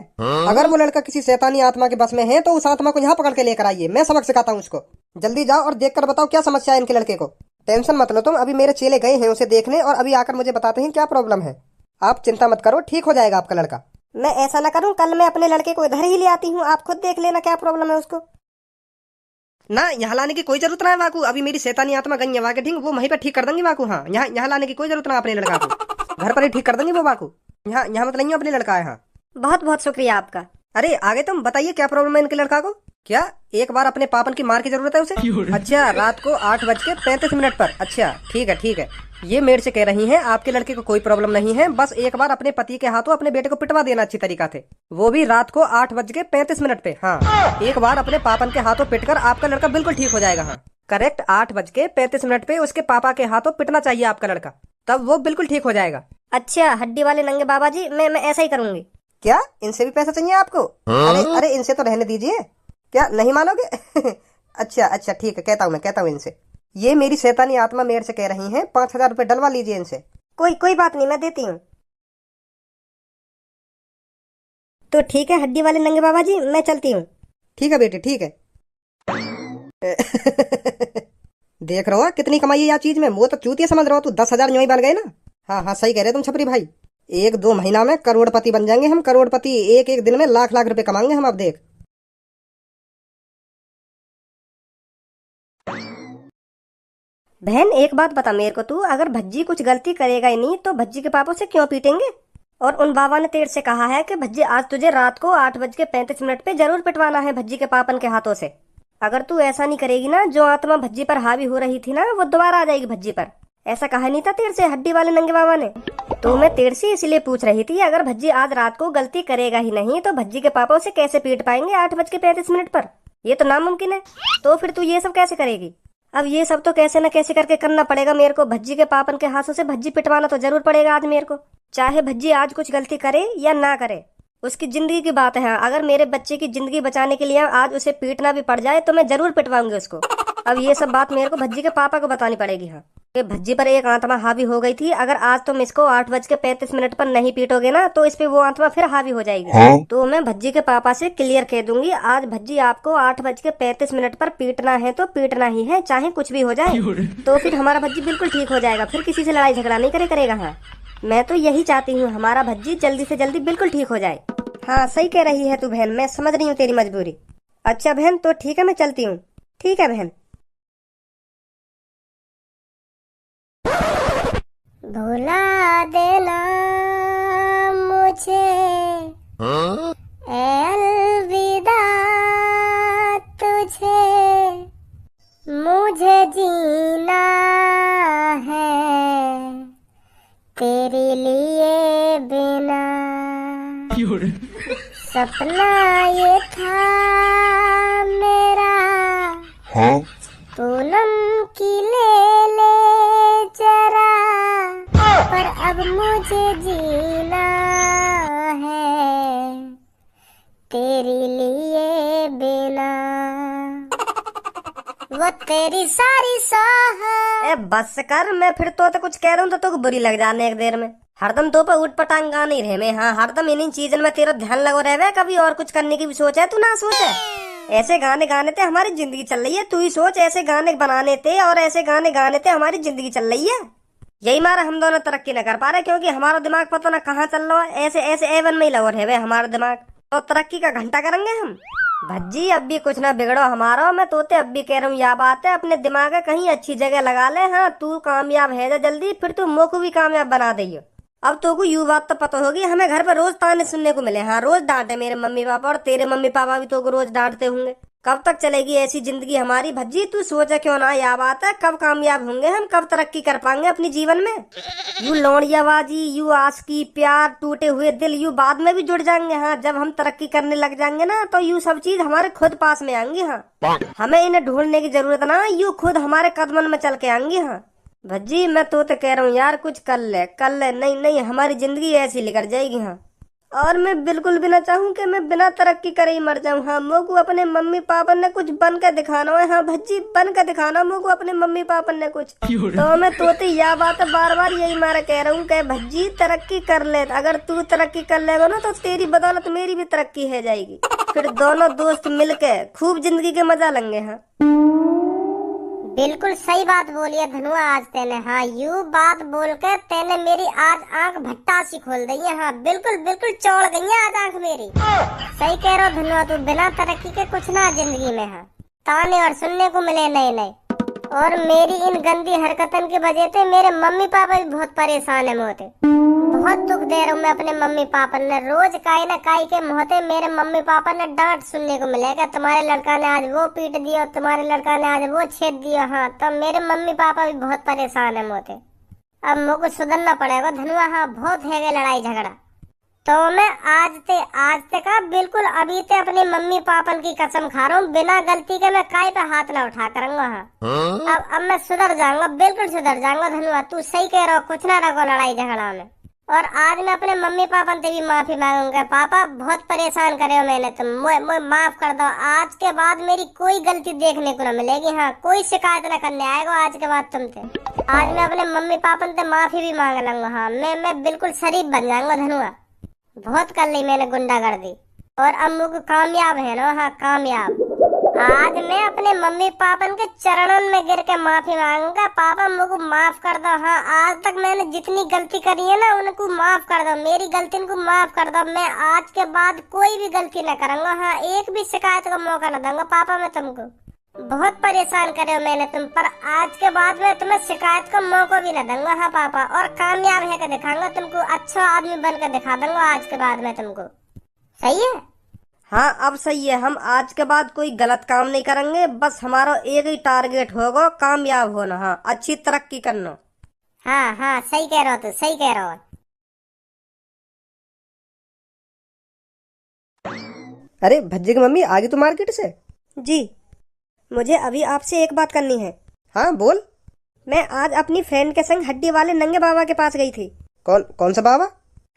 अगर वो लड़का किसी शैतानी आत्मा के बस में है तो उस आत्मा को यहाँ पकड़ के लेकर आइए, मैं सबक सिखाता हूँ उसको। जल्दी जाओ और देख कर बताओ क्या समस्या है इनके लड़के को। टेंशन मत लो तुम, अभी मेरे चेले गए हैं उसे देखने और अभी आकर मुझे बताते हैं क्या प्रॉब्लम है। आप चिंता मत करो, ठीक हो जाएगा आपका लड़का। मैं ऐसा ना करूँ, कल मैं अपने लड़के को इधर ही ले आती हूँ, आप खुद देख लेना क्या प्रॉब्लम है उसको। ना यहाँ लाने की कोई जरूरत ना है वाकू, अभी मेरी शैतानी आत्मा गई है वाके ठीक, वो वहीं पर ठीक कर देंगी वाकू। हाँ यहाँ लाने की कोई जरूरत ना अपने लड़का को, घर पर ही ठीक कर देंगी वो वाकू। यहाँ मत लाइए अपने लड़का है। हाँ बहुत बहुत शुक्रिया आपका। अरे आगे तुम बताइए क्या प्रॉब्लम है इनके लड़का को? क्या एक बार अपने पापन की मार की जरूरत है उसे? अच्छा रात को 8:35 पर। अच्छा ठीक है ठीक है। ये मेरे से कह रही हैं आपके लड़के को कोई प्रॉब्लम नहीं है, बस एक बार अपने पति के हाथों अपने बेटे को पिटवा देना अच्छी तरीका से, वो भी रात को 8:35 पे। हाँ एक बार अपने पापन के हाथों पिटकर आपका लड़का बिल्कुल ठीक हो जाएगा। हाँ करेक्ट 8:35 पे उसके पापा के हाथों पिटना चाहिए आपका लड़का, तब वो बिल्कुल ठीक हो जाएगा। अच्छा हड्डी वाले नंगे बाबा जी, मैं ऐसा ही करूंगी। क्या इनसे भी पैसा चाहिए आपको? अरे अरे इनसे तो रहने दीजिए, क्या नहीं मानोगे? अच्छा अच्छा ठीक है, कहता हूँ इनसे। ये मेरी शैतानी आत्मा मेरे से कह रही हैं 5,000 रुपए डलवा लीजिए इनसे। कोई बात नहीं, मैं देती हूँ। तो ठीक है हड्डी वाले नंगे बाबा जी, मैं चलती हूँ। ठीक है बेटे ठीक है। देख रहे हो कितनी कमाई है यार चीज में, वो तो चूतिया समझ रहे हो तू, 10,000 यूं ही बन गए ना। हाँ सही कह रहे तुम छपरी भाई, 1-2 महीना में करोड़पति बन जाएंगे हम, करोड़पति। एक एक दिन में लाख लाख रुपए कमाएंगे हम, अब देख। बहन एक बात बता मेरे को, तू अगर भज्जी कुछ गलती करेगा ही नहीं तो भज्जी के पापा से क्यों पीटेंगे? और उन बाबा ने तेरे से कहा है कि भज्जी आज तुझे रात को 8:35 पे जरूर पिटवाना है भज्जी के पापन के हाथों से। अगर तू ऐसा नहीं करेगी ना, जो आत्मा भज्जी पर हावी हो रही थी ना वो दोबारा आ जाएगी भज्जी पर। ऐसा कहा नहीं था तेरे से हड्डी वाले नंगे बाबा ने? तो मैं तेरे से इसलिए पूछ रही थी, अगर भज्जी आज रात को गलती करेगा ही नहीं तो भज्जी के पापा उसे कैसे पीट पाएंगे 8:35 पर? ये तो नामुमकिन है। तो फिर तू ये सब कैसे करेगी? अब ये सब तो कैसे न कैसे करके करना पड़ेगा मेरे को। भज्जी के पापन के हाथों से भज्जी पिटवाना तो जरूर पड़ेगा आज मेरे को, चाहे भज्जी आज कुछ गलती करे या ना करे। उसकी जिंदगी की बात है। अगर मेरे बच्चे की जिंदगी बचाने के लिए आज उसे पीटना भी पड़ जाए तो मैं जरूर पिटवाऊंगी उसको। अब ये सब बात मेरे को भज्जी के पापा को बतानी पड़ेगी। हाँ कि भज्जी पर एक आत्मा हावी हो गई थी, अगर आज तुम इसको 8:35 पर नहीं पीटोगे ना तो इस पे वो आत्मा फिर हावी हो जाएगी। तो मैं भज्जी के पापा से क्लियर कह दूंगी, आज भज्जी आपको 8:35 पर पीटना है तो पीटना ही है, चाहे कुछ भी हो जाए। तो फिर हमारा भज्जी बिल्कुल ठीक हो जाएगा, फिर किसी से लड़ाई झगड़ा नहीं करेगा। हाँ मैं तो यही चाहती हूँ हमारा भज्जी जल्दी से जल्दी बिल्कुल ठीक हो जाए। हाँ सही कह रही है तू बहन, मैं समझ रही हूँ तेरी मजबूरी। अच्छा बहन तो ठीक है, मैं चलती हूँ। ठीक है बहन। भुला देना मुझे, अलविदा तुझे, मुझे जीना है तेरे लिए बिना। सपना ये था मेरा, पूनम की ले जरा, पर अब मुझे जीना है तेरे लिए बिना। वो तेरी सारी साह। ए बस कर, मैं फिर तो कुछ कह रहा हूँ तो बुरी लग जाने एक देर में। हरदम तो पे उठ पटांग गा नहीं रहे मैं। हाँ, हरदम इन्हीं चीजन में तेरा ध्यान लगो रहे। कभी और कुछ करने की भी सोच है? तू ना सोच है। ऐसे गाने गाने थे हमारी जिंदगी चल रही है। तू ही सोच, ऐसे गाने बनाने थे और ऐसे गाने गाने थे हमारी जिंदगी चल रही है। यही मारा हम दोनों तरक्की न कर पा रहे, क्योंकि हमारा दिमाग पता ना कहाँ चल रहा है। ऐसे ऐसे एवन में ही लगा रहे हमारा दिमाग। तो तरक्की का घंटा करेंगे हम। भज्जी अब भी कुछ ना बिगड़ो हमारा। मैं तोते अब भी कह रहा हूँ, यह बात है, अपने दिमाग कहीं अच्छी जगह लगा ले। हाँ, तू कामयाब है जल्दी, फिर तू मोको भी कामयाब बना दियो। अब तो को यू बात तो पता होगी, हमें घर पर रोज ताने सुनने को मिले। हाँ, रोज डांटे मेरे मम्मी पापा, और तेरे मम्मी पापा भी तो को रोज डांटते होंगे। कब तक चलेगी ऐसी जिंदगी हमारी भज्जी? तू सोचा क्यों ना, यह बात है, कब कामयाब होंगे हम, कब तरक्की कर पाएंगे अपने जीवन में? यू लौड़ियाबाजी, यू आशिकी, प्यार, टूटे हुए दिल, यू बाद में भी जुड़ जाएंगे। हाँ, जब हम तरक्की करने लग जाएंगे ना, तो यू सब चीज हमारे खुद पास में आएंगी। हाँ, हमें इन्हें ढूंढने की जरूरत ना, यू खुद हमारे कदमन में चल के आएंगी। हाँ भज्जी, मैं तो कह रहा हूँ यार, कुछ कर ले। नहीं नहीं, हमारी जिंदगी ऐसी निकल जाएगी। हाँ, और मैं बिल्कुल भी ना चाहूँ कि मैं बिना तरक्की करे ही मर जाऊँ। हाँ, मोको अपने मम्मी पापा ने कुछ बन के दिखाना है। हाँ भज्जी, बन के दिखाना मोको अपने मम्मी पापा ने कुछ। तो मैं तोते यह बात बार बार यही मारा कह रहा हूँ कि भज्जी तरक्की कर ले। अगर तू तरक्की कर लेगा ना, तो तेरी बदौलत मेरी भी तरक्की हो जाएगी। फिर दोनों दोस्त मिलके खूब जिंदगी के मजा लेंगे। हाँ, बिल्कुल सही बात बोली है धनुआ आज तेने। हाँ, यू बात बोल के तेने मेरी आज आंख भट्टा सी खोल दी है। हाँ, बिल्कुल बिल्कुल चौड़ गई है आज आंख मेरी। सही कह रहा हो धनुआ, तू बिना तरक्की के कुछ ना जिंदगी में। हाँ, ताने और सुनने को मिले नए नए। और मेरी इन गंदी हरकतन की वजह से मेरे मम्मी पापा भी बहुत परेशान है मोते। बहुत दुख दे रहा हूँ मैं अपने मम्मी पापा ने। रोज काई ना काई के मोहते मेरे मम्मी पापा ने डांट सुनने को मिलेगा, तुम्हारे लड़का ने आज वो पीट दिया, तुम्हारे लड़का ने आज वो छेद दिया। हाँ, तो मेरे मम्मी पापा भी बहुत परेशान है मोते। अब मुझको सुधरना पड़ेगा धनुआ। हाँ, बहुत है लड़ाई झगड़ा। तो मैं आज ते का बिल्कुल अभी ते अपने मम्मी पापा की कसम खा रहा हूँ, बिना गलती के मैं काय पे हाथ ना उठा करूंगा। हाँ, अब मैं सुधर जाऊंगा, बिल्कुल सुधर जाऊंगा धनुआ। तू सही कह रहा हो, कुछ ना रखो लड़ाई झगड़ा में। और आज मैं अपने मम्मी पापा से भी माफी मांगूंगा। पापा, बहुत परेशान करे हो मैंने, तुम मुझे माफ कर दो। आज के बाद मेरी कोई गलती देखने को न मिलेगी। हाँ, कोई शिकायत न करने आएगा आज के बाद तुमसे। आज मैं अपने मम्मी पापा से माफी भी मांग लूंगा। हाँ, मैं बिल्कुल शरीफ बन जाऊंगा धनुआ। बहुत कर ली मैंने गुंडागर्दी, और अब मुझे कामयाब है ना। हाँ, कामयाब। आज मैं अपने मम्मी पापा के चरणों में गिर के माफी मांगूंगा। पापा, मुझको माफ कर दो। हाँ, आज तक मैंने जितनी गलती करी है ना, उनको माफ कर दो। मेरी गलती को माफ कर दो। मैं आज के बाद कोई भी गलती न करूंगा। हाँ, एक भी शिकायत का मौका न दूंगा। पापा, मैं तुमको बहुत परेशान करे हो मैंने तुम पर। आज के बाद मैं तुम्हें शिकायत का मौका भी न दूंगा। हाँ पापा, और कामयाब है के दिखाऊंगा तुमको, अच्छा आदमी बन के दिखा दूंगा आज के बाद मैं तुमको। सही है? हाँ, अब सही है। हम आज के बाद कोई गलत काम नहीं करेंगे। बस हमारा एक ही टारगेट होगा, कामयाब होना। हाँ, अच्छी तरक्की करना। हाँ हाँ, सही कह रहे हो, तू सही कह रहे हो। अरे भज्जी की मम्मी आ गई तू मार्केट से? जी, मुझे अभी आपसे एक बात करनी है। हाँ बोल। मैं आज अपनी फ्रेंड के संग हड्डी वाले नंगे बाबा के पास गई थी। कौन सा बाबा?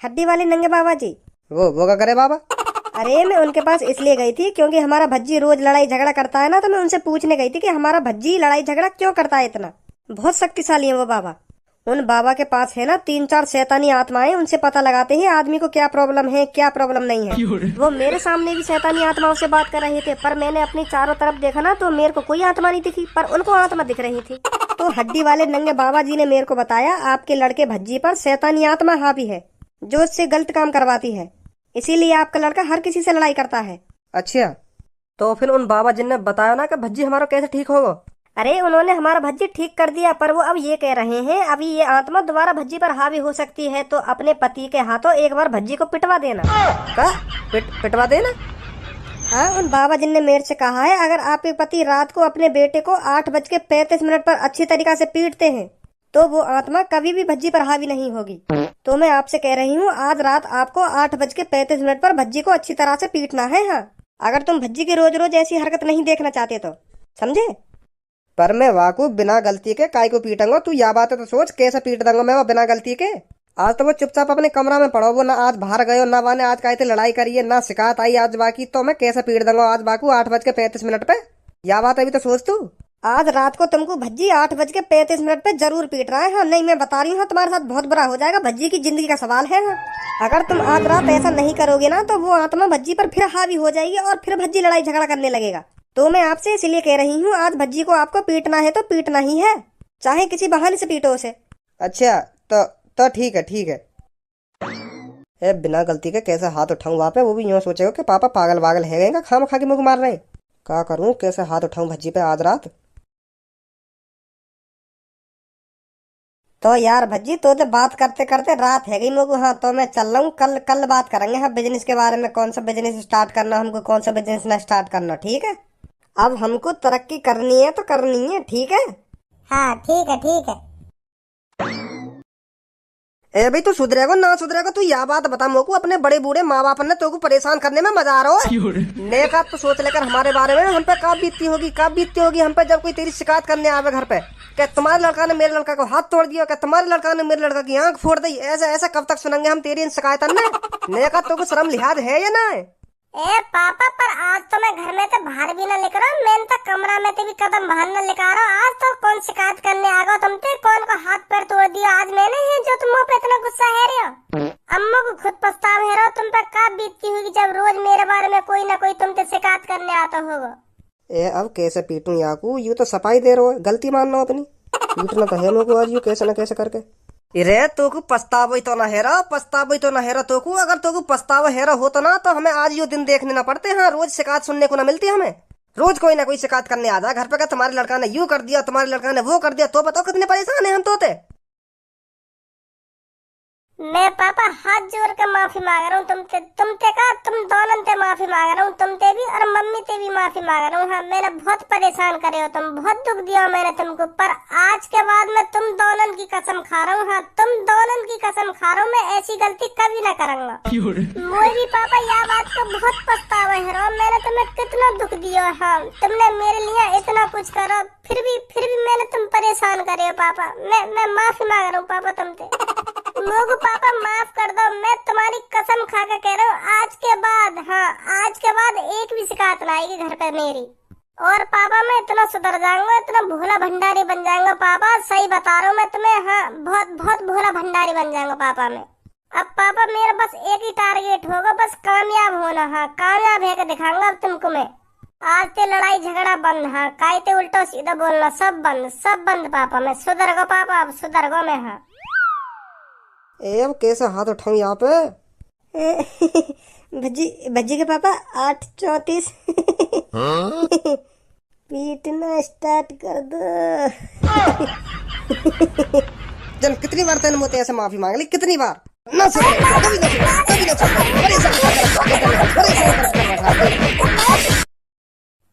हड्डी वाले नंगे बाबा जी। वो क्या करे बाबा? अरे मैं उनके पास इसलिए गई थी क्योंकि हमारा भज्जी रोज लड़ाई झगड़ा करता है ना, तो मैं उनसे पूछने गई थी कि हमारा भज्जी लड़ाई झगड़ा क्यों करता है इतना। बहुत शक्तिशाली है वो बाबा। उन बाबा के पास है ना 3-4 शैतानी आत्माएं, उनसे पता लगाते हैं आदमी को क्या प्रॉब्लम है क्या प्रॉब्लम नहीं है। वो मेरे सामने भी शैतानी आत्माओं से बात कर रहे थे, पर मैंने अपनी चारों तरफ देखा ना, तो मेरे को कोई आत्मा नहीं दिखी, पर उनको आत्मा दिख रही थी। तो हड्डी वाले नंगे बाबा जी ने मेरे को बताया आपके लड़के भज्जी पर शैतानी आत्मा हावी है, जो उससे गलत काम करवाती है, इसीलिए आपका लड़का हर किसी से लड़ाई करता है। अच्छा, तो फिर उन बाबा जिन ने बताया ना कि भज्जी हमारा कैसे ठीक होगा? अरे उन्होंने हमारा भज्जी ठीक कर दिया, पर वो अब ये कह रहे हैं अभी ये आत्मा दोबारा भज्जी पर हावी हो सकती है, तो अपने पति के हाथों एक बार भज्जी को पिटवा देना। का? पिटवा देना? हाँ, उन बाबा जिन ने मेरे से कहा है अगर आपके पति रात को अपने बेटे को 8:35 पर अच्छी तरीका से पीटते हैं, तो वो आत्मा कभी भी भज्जी पर हावी नहीं होगी। तो मैं आपसे कह रही हूँ आज रात आपको 8:35 पर भज्जी को अच्छी तरह से पीटना है। हाँ, अगर तुम भज्जी की रोज रोज ऐसी हरकत नहीं देखना चाहते तो, समझे? पर मैं वाकू बिना गलती के काय को पीटूंगा? तू या बात है तो सोच, कैसे पीट दूंगा मैं वो बिना गलती के? आज तो वो चुपचाप अपने कमरा में पड़ो, वो ना आज बाहर गयो, ना वाने आज काहे थे लड़ाई करिए, ना शिकायत आई आज बाकी, तो मैं कैसे पीट दूंगा आज बाकू 8:35 पे? या बात अभी तो सोच तू। आज रात को तुमको भज्जी 8:35 पे जरूर पीट रहा है। हाँ नहीं, मैं बता रही हूँ तुम्हारे साथ बहुत बुरा हो जाएगा। भज्जी की जिंदगी का सवाल है। हाँ अगर तुम आज रात ऐसा नहीं करोगे ना तो वो आत्मा भज्जी पर फिर हावी हो जाएगी और फिर भज्जी लड़ाई झगड़ा करने लगेगा। तो मैं आपसे इसलिए कह रही हूँ, आज भज्जी को आपको पीटना है तो पीटना ही है, चाहे किसी बहाने से पीटो उसे। अच्छा तो ठीक है ठीक है। ए, बिना गलती के कैसे हाथ उठाऊं वहाँ पे? वो भी यूँ सोचेगा कि पापा पागल वागल है गए, खाम खा के मुँह मार रहे हैं। क्या करूं, कैसे हाथ उठाऊं भज्जी पे आज रात? तो यार भज्जी, तो जब बात करते करते रात है गई मुझको। हाँ तो मैं चल रहा हूँ, कल कल बात करेंगे हाँ बिजनेस के बारे में, कौन सा बिजनेस स्टार्ट करना, हमको कौन सा बिजनेस ना स्टार्ट करना। ठीक है, अब हमको तरक्की करनी है तो करनी है। ठीक है हाँ ठीक है ठीक है। ए भाई, तू सुधरेगा ना सुधरेगा? तू यह बात बता मोको, अपने बड़े बूढ़े माँ बाप ने तो को परेशान करने में मजा आ रहा है। नेका तो सोच लेकर हमारे बारे में हम पे कब बीतती होगी हम पे, जब कोई तेरी शिकायत करने आवे घर पे। क्या तुम्हारे लड़का ने मेरे लड़का को हाथ तोड़ दिया? क्या तुम्हारे लड़का ने मेरे लड़का की आंख फोड़ दी? ऐसा ऐसा कब तक सुनेंगे हम तेरी इन शिकायत में? नेका तो को शर्म लिहाज है या ना? ए पापा, पर आज तो मैं घर में तो बाहर भी ना लिख रहा हूँ, मैं तो कमरा में तो भी कदम बाहर ना लिखा रहा हूँ। आज तो कौन शिकायत करने आ गया तुमसे? कौन को हाथ पैर तोड़ दिया आज मैंने है जो तुम पे इतना गुस्सा है रहे हो? अम्मा को खुद पछतावा है रहा तुम पे कब बीतती होगी जब रोज मेरे बारे में कोई ना कोई तुमसे शिकायत करने आता होगा। ए अब कैसे पीटूं याकू? यू तो सफाई दे रहे हो, गलती मान लो अपनी। पीटना तो है मेरे आज, यू कैसे न कैसे करके। रे तो को पछतावा तो ना हेरा, तो को अगर तो को पछतावा हेरा हो तो ना तो हमें आज यो दिन देखने ना पड़ते। हाँ रोज शिकायत सुनने को ना मिलती हमें। रोज कोई ना कोई शिकायत करने आ जाए घर पे, का तुम्हारे लड़का ने यूं कर दिया, तुम्हारे लड़का ने वो कर दिया। तो बताओ कितने परेशान है हम तोते। मैं पापा हाथ जोड़ के माफी मांग रहा हूँ तुमसे का, तुम दोनों से माफी मांग रहा हूँ, तुमसे भी और मम्मी से भी माफी मांग रहा हूँ। हाँ मैंने बहुत परेशान करे हो तुम, बहुत दुख दिया मैंने तुमको, पर आज के बाद मैं तुम दोनों की कसम खा रहा हूँ। हाँ तुम दोनों की कसम खा रहा हूँ, मैं ऐसी गलती कभी ना करूंगा। मुझे भी पापा यह बात को बहुत पछतावा है, मैंने तुम्हें कितना दुख दिया। हाँ तुमने मेरे लिए इतना कुछ करो, फिर भी मैंने तुम परेशान करे हो पापा। मैं माफी मांग रहा हूँ पापा तुमसे। मुझको पापा माफ कर दो, मैं तुम्हारी कसम खा के कह रहा हूँ आज के बाद, हाँ आज के बाद एक भी शिकायत ना आएगी घर पे मेरी। और पापा मैं इतना सुधर जाऊंगा, इतना भोला भंडारी बन जाऊंगा पापा, सही बता रहा हूँ मैं तुम्हें। हाँ बहुत बहुत भोला भंडारी बन जाऊंगा पापा मैं। अब पापा मेरा बस एक ही टारगेट होगा, बस कामयाब होना। हाँ कामयाब है के दिखाऊंगा अब तुमको मैं। आज से लड़ाई झगड़ा बंद, हाँ कायते उल्टा सीधा बोलना सब बंद पापा। मैं सुधर गो पापा, अब सुधर गो मैं। हाँ ए अब कैसे हाथ उठाऊं यहाँ पे? भज्जी के पापा 8:34 पीटना स्टार्ट कर दो। जन कितनी बार तेने मुझे ऐसे माफी मांग ली, कितनी बार? ना सुन, कभी ना सुन, परेशान।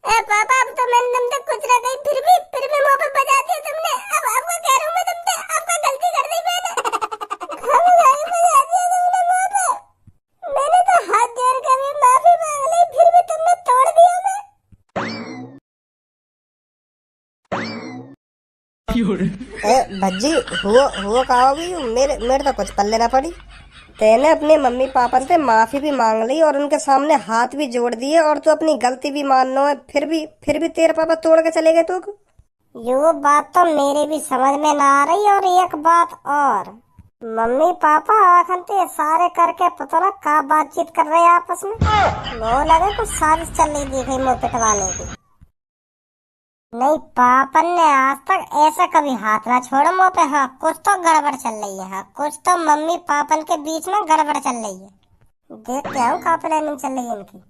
ए पापा अब तो मैंने तुमसे कुछ ना कही, फिर भी मुंह पे बजा दिया तुमने। अब आपको कह रहा हूँ मैं तुमसे, आपका गलती कर दी मैंने। मैंने तो हाथ जोड़ के भी माफी मांग ली, फिर भी तुमने तोड़ दिया मैं। भज्जी हुआ कहा होगी, मेरे तो कुछ पल्ले ना पड़ी। तेने अपने मम्मी पापा से माफी भी मांग ली और उनके सामने हाथ भी जोड़ दिए और तू अपनी गलती भी मान लो है, फिर भी तेरे पापा तोड़ के चले गए। तू यो बात तो मेरे भी समझ में ना आ रही। और एक बात और, मम्मी पापा आखनते सारे करके पता ना का बातचीत कर रहे हैं आपस में। वो लगे कुछ साजिश चल रही दिख रही मुँह पिटवाने की। नहीं पापा ने आज तक ऐसा कभी हाथ ना छोड़ो मुँह पे। हाँ कुछ तो गड़बड़ चल रही है, हाँ कुछ तो मम्मी पापन के बीच में गड़बड़ चल रही है। देखते हैं का प्लानिंग चल रही है इनकी।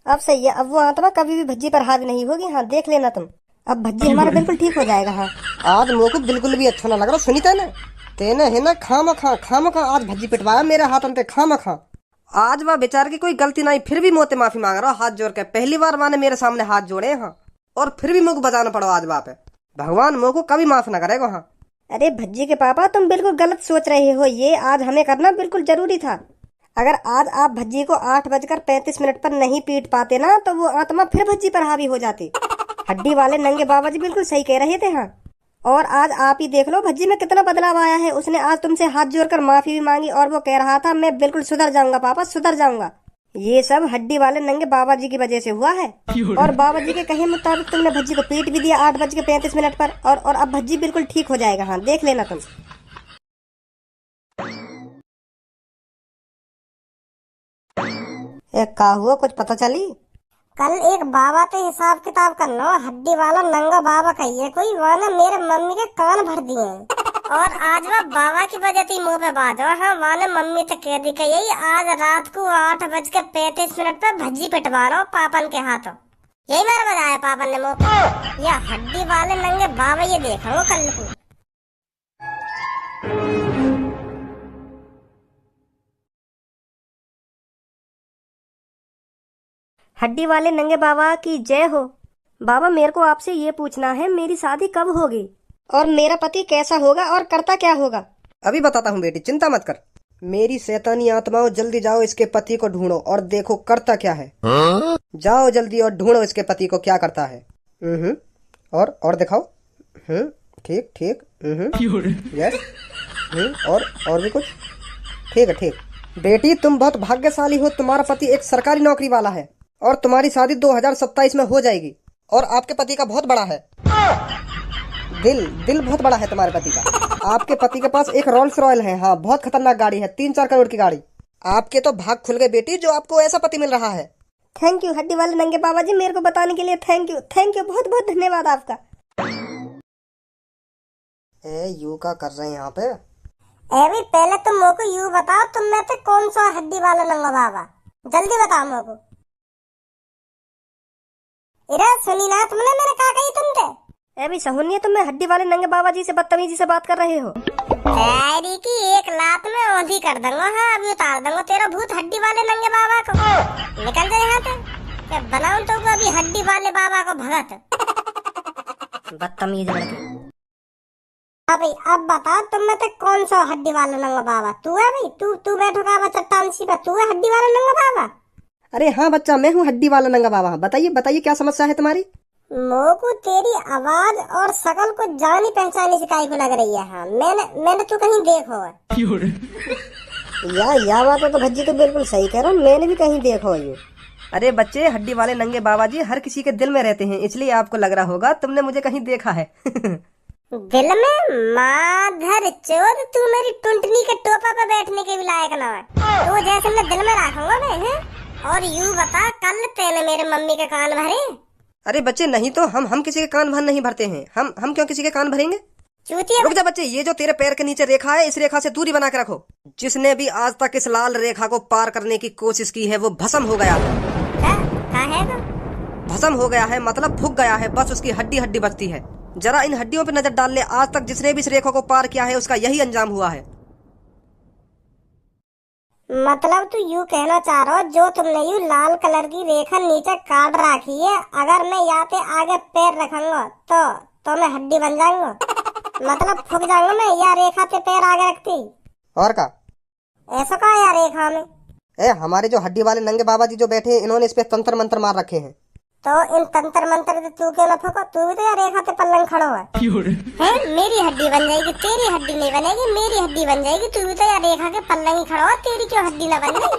अब सही है, अब वो आत्मा कभी भी भज्जी पर हावी नहीं होगी। हाँ देख लेना तुम, अब भज्जी हमारा बिल्कुल ठीक हो जाएगा। हाँ आज मुझको बिल्कुल भी अच्छा ना लग रहा। सुनी तेने है ना खाम खा आज भज्जी पिटवाया मेरे हाथ अंते खाम खा। आज वह बेचारे की कोई गलती नहीं, फिर भी मोते माफी मांग रहा हूँ हाथ जोड़ के। पहली बार माने मेरे सामने हाथ जोड़े। हाँ और फिर भी मुझको बजाना पड़ो आज वहाँ पे। भगवान मुझको कभी माफ ना करेगा। हाँ अरे भज्जी के पापा, तुम बिल्कुल गलत सोच रहे हो, ये आज हमें करना बिल्कुल जरूरी था। अगर आज आप भज्जी को 8:35 पर नहीं पीट पाते ना तो वो आत्मा फिर भज्जी पर हावी हो जाती। हड्डी वाले नंगे बाबा जी बिल्कुल सही कह रहे थे। हाँ और आज आप ही देख लो भज्जी में कितना बदलाव आया है। उसने आज तुमसे हाथ जोड़कर माफी भी मांगी और वो कह रहा था मैं बिल्कुल सुधर जाऊंगा पापा, सुधर जाऊंगा। ये सब हड्डी वाले नंगे बाबा जी की वजह से हुआ है। और बाबा जी के कहे मुताबिक तुमने भज्जी को पीट भी दिया 8:35 पर, और अब भज्जी बिल्कुल ठीक हो जाएगा। हाँ देख लेना तुम। का हुआ, कुछ पता चली? कल एक बाबा से हिसाब किताब कर लो, हड्डी वाला नंगा बाबा कहिए कोई, वाला मेरे मम्मी के कान भर दिए। और आज वह बाबा की वजह थी मुंह पे बात हो। हाँ वाले मम्मी तो कह दी कही आज रात को 8:35 पर भज्जी पिटवा रहा पापन के हाथों। यही मार बजाया पापन ने मुंह पे। या हड्डी वाले नंगे बाबा ये देखो कल को। हड्डी वाले नंगे बाबा की जय हो। बाबा मेरे को आपसे ये पूछना है, मेरी शादी कब होगी और मेरा पति कैसा होगा और करता क्या होगा? अभी बताता हूँ बेटी, चिंता मत कर। मेरी शैतानी आत्माओं, जल्दी जाओ इसके पति को ढूंढो और देखो करता क्या है। जाओ जल्दी और ढूंढो इसके पति को क्या करता है। और दिखाओ। ठीक ठीक। यस। और भी कुछ? ठीक है ठीक। बेटी तुम बहुत भाग्यशाली हो, तुम्हारा पति एक सरकारी नौकरी वाला है और तुम्हारी शादी 2027 में हो जाएगी। और आपके पति का बहुत बड़ा है दिल बहुत बड़ा है तुम्हारे पति का। आपके पति के पास एक रोल्स रॉयल है। हाँ बहुत खतरनाक गाड़ी है, 3-4 करोड़ की गाड़ी। आपके तो भाग खुल गए बेटी, जो आपको ऐसा पति मिल रहा है। थैंक यू हड्डी वाले नंगे बाबा जी, मेरे को बताने के लिए थैंक यू, बहुत बहुत धन्यवाद आपका। यू का कर रहे हैं यहाँ पे? एवी पहले तुम मोको को यू बताओ, तुम में से कौन सा हड्डी वाला नंगा बाबा? जल्दी बताओ मोको। इरा सुनी ना तुमने मेरे का कही तुमसे? एवी सहुनिए, तुम मैं हड्डी वाले नंगे बाबा जी से बदतमीजी से बात कर रहे हो। तेरी की एक लात में औंधी कर दूंगा। हाँ अभी उतार दूंगा तेरा भूत हड्डी वाले नंगे बाबा को। निकल जाए यहाँ से, क्या बनाऊं तो अभी हड्डी वाले बाबा को भगत। बदतमीज लड़के। अभी अब बता तुम में से कौन सा हड्डी वाला नंगा बाबा? तू है भाई? तू बैठो का चट्टान सी पे, तू है हड्डी वाला नंगा बाबा? अरे हाँ बच्चा, मैं हूँ हड्डी वाला नंगा बाबा। बताइए क्या समस्या है तुम्हारी? मोको तेरी आवाज और शकल को जानी पहचानी सिकाई को लग रही है। हाँ मैंने तू कहीं देखो है। या बात तो भज्जी तो बिल्कुल सही कह रहा हूँ, मैंने भी कहीं देखो ये। अरे बच्चे, हड्डी वाले नंगे बाबा जी हर किसी के दिल में रहते हैं, इसलिए आपको लग रहा होगा तुमने मुझे कहीं देखा है। दिल में? माधर चोद, तू मेरी टुंटनी के टोपा पे बैठने के भी लायक ना है। तो जैसे मैं दिल में रखूंगा मैं। और यूं बता, कल तेने मेरे मम्मी के कान भरे? अरे बच्चे नहीं तो हम किसी के कान भर नहीं भरते हैं। हम क्यों किसी के कान भरेंगे? चूतिया। रुक जा बच्चे, ये जो तेरे पैर के नीचे रेखा है, इस रेखा से दूरी बना के रखो। जिसने भी आज तक इस लाल रेखा को पार करने की कोशिश की है वो भस्म हो गया है। भस्म हो गया है मतलब फूक गया है, बस उसकी हड्डी बचती है। जरा इन हड्डियों पे नजर डाल ले, आज तक जिसने भी इस रेखा को पार किया है उसका यही अंजाम हुआ है। मतलब तू यूं कहना चाह रहा हो, जो तुमने यूं लाल कलर की रेखा नीचे काट रखी है, अगर मैं यहाँ पे आगे पैर रखूंगा तो मैं हड्डी बन जाऊंगा? मतलब फूक जाऊंगा मैं या रेखा पे पैर आगे रखती? और का ऐसा कहा यार रेखा में? हमारे जो हड्डी वाले नंगे बाबा जी जो बैठे हैं, इन्होंने इस पे तंत्र मंत्र मार रखे हैं। तो इन तंत्र मंत्र से तू क्यों न फूको? तू भी तो यार रेखा पे पल्लंग खड़ो है। मेरी हड्डी बन जाएगी, तेरी हड्डी नहीं बनेगी। मेरी हड्डी बन जाएगी, तू भी तो यार रेखा के पल्लंग ही खड़ो, तेरी क्यों हड्डी न बन गई?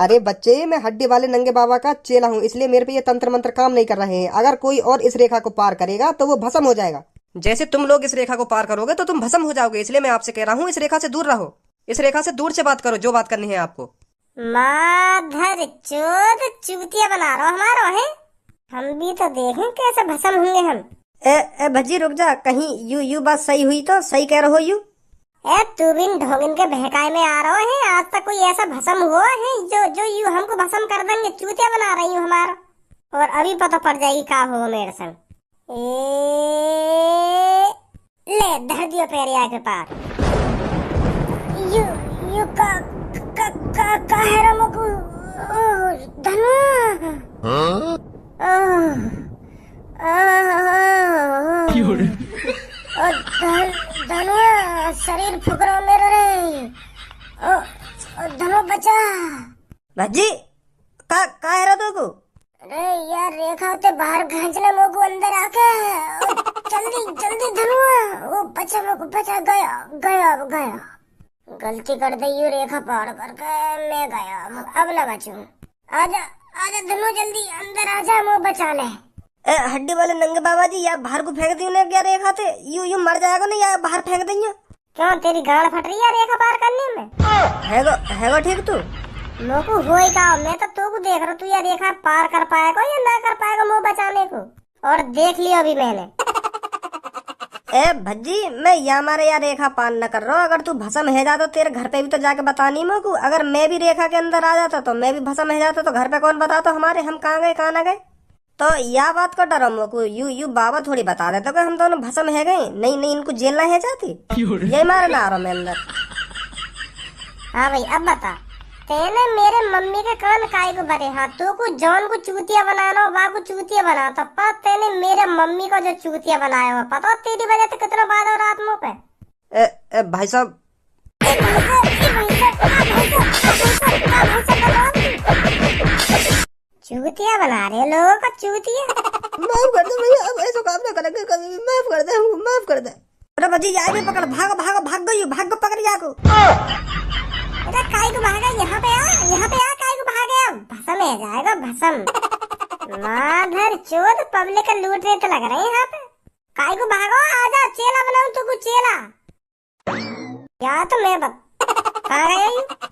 अरे बच्चे, मैं हड्डी वाले नंगे बाबा का चेला हूँ, इसलिए मेरे पे ये तंत्र मंत्र काम नहीं कर रहे हैं। अगर कोई और इस रेखा को पार करेगा तो वो भस्म हो जाएगा। जैसे तुम लोग इस रेखा को पार करोगे तो तुम भस्म हो जाओगे, इसलिए मैं आपसे कह रहा हूँ इस रेखा से दूर रहो। इस रेखा से दूर से बात करो, जो बात करनी है आपको। माधर चोद, चूतिया बना रहा हमारा है। हम भी तो देखें कैसे भस्म होंगे हम। ए भज्जी रुक जा, कहीं यू बात सही हुई तो? सही कह रहे हो यू? तू भी ढोंगिन के बहकाए में आ रहा है। आज तक कोई ऐसा भस्म हुआ है जो यू हमको भस्म कर देंगे? चूतिया बना रही हूँ हमारा, और अभी पता पड़ जाएगी क्या होगा मेरे संग। ले धर दियो पैर आगे पार। यू का है रमको धनुआ। धनुआ शरीर फुकरा मेरा रे। धनु बचा। भज्जी का है रो को? अरे यार रेखा ते बाहर खींचना मोको अंदर आके। जल्दी धनुआ, वो बचा मोको, बचा। गया। गलती कर दी यू रेखा पार करके मैं गया हूँ, अब न बचूं। आजा आजा धनु, जल्दी अंदर आजा, मुँह बचा ले। हड्डी वाले नंगे बाबा जी, या बाहर को फेंक दी उन्हें क्या रेखा थे, यूं मर जाएगा ना, या बाहर फेंक देंगे। क्यों तेरी गाड़ फट रही है रेखा पार करने में? हैगो ठीक तू। मोकू होई का, मैं तो तू को देख रहा, तू या रेखा पार कर पाएगा या ना कर पाएगा मुँह बचाने को, और देख लियो अभी मैंने। ए भज्जी, मैं या मारे या रेखा पार न कर रहा हूँ। अगर तू भसम है जाता तो तेरे घर पे भी तो जाके बतानी मोकू। अगर मैं भी रेखा के अंदर आ जाता तो मैं भी भसम है जाता, तो घर पे कौन बताता हमारे हम कहाँ गए कहाँ न गए। तो या बात को डरो मोकू, यू बाबा थोड़ी बता देते कि हम दोनों भसम है गए। नहीं इनको जेल है जाती, ये मारे ना आ रहा मैं अंदर। हाँ भाई अब बता, तेने मेरे मम्मी के कान काय को भरे? हाँ तू को जॉन को चूतिया बनाना, वाह को चूतिया बना, तो पर तेने मेरे मम्मी को जो चूतिया बनाया हुआ, पता तेरी वजह से कितना बाद हो रात मुँह पे। भाई साहब, चूतिया बना रहे लोगों का, चूतिया। माफ कर दे भैया, अब ऐसा काम ना करेंगे कभी भी, माफ कर दे हमको, माफ कर दे। अरे भज्जी या भी पकड़, भागो भागो भाग गई, भाग गो पकड़ जाको। अरे काय को भागा, यहाँ पे आ, यहाँ पे आ, काय को भागे, अब भसम है जाएगा भसम। माधर चोद, पब्लिक लूट रहे तो लग रहे हैं यहाँ पे। काय को भागो, आजा चेला बनाऊं, तू को चेला। या तो मैं कहाँ गया?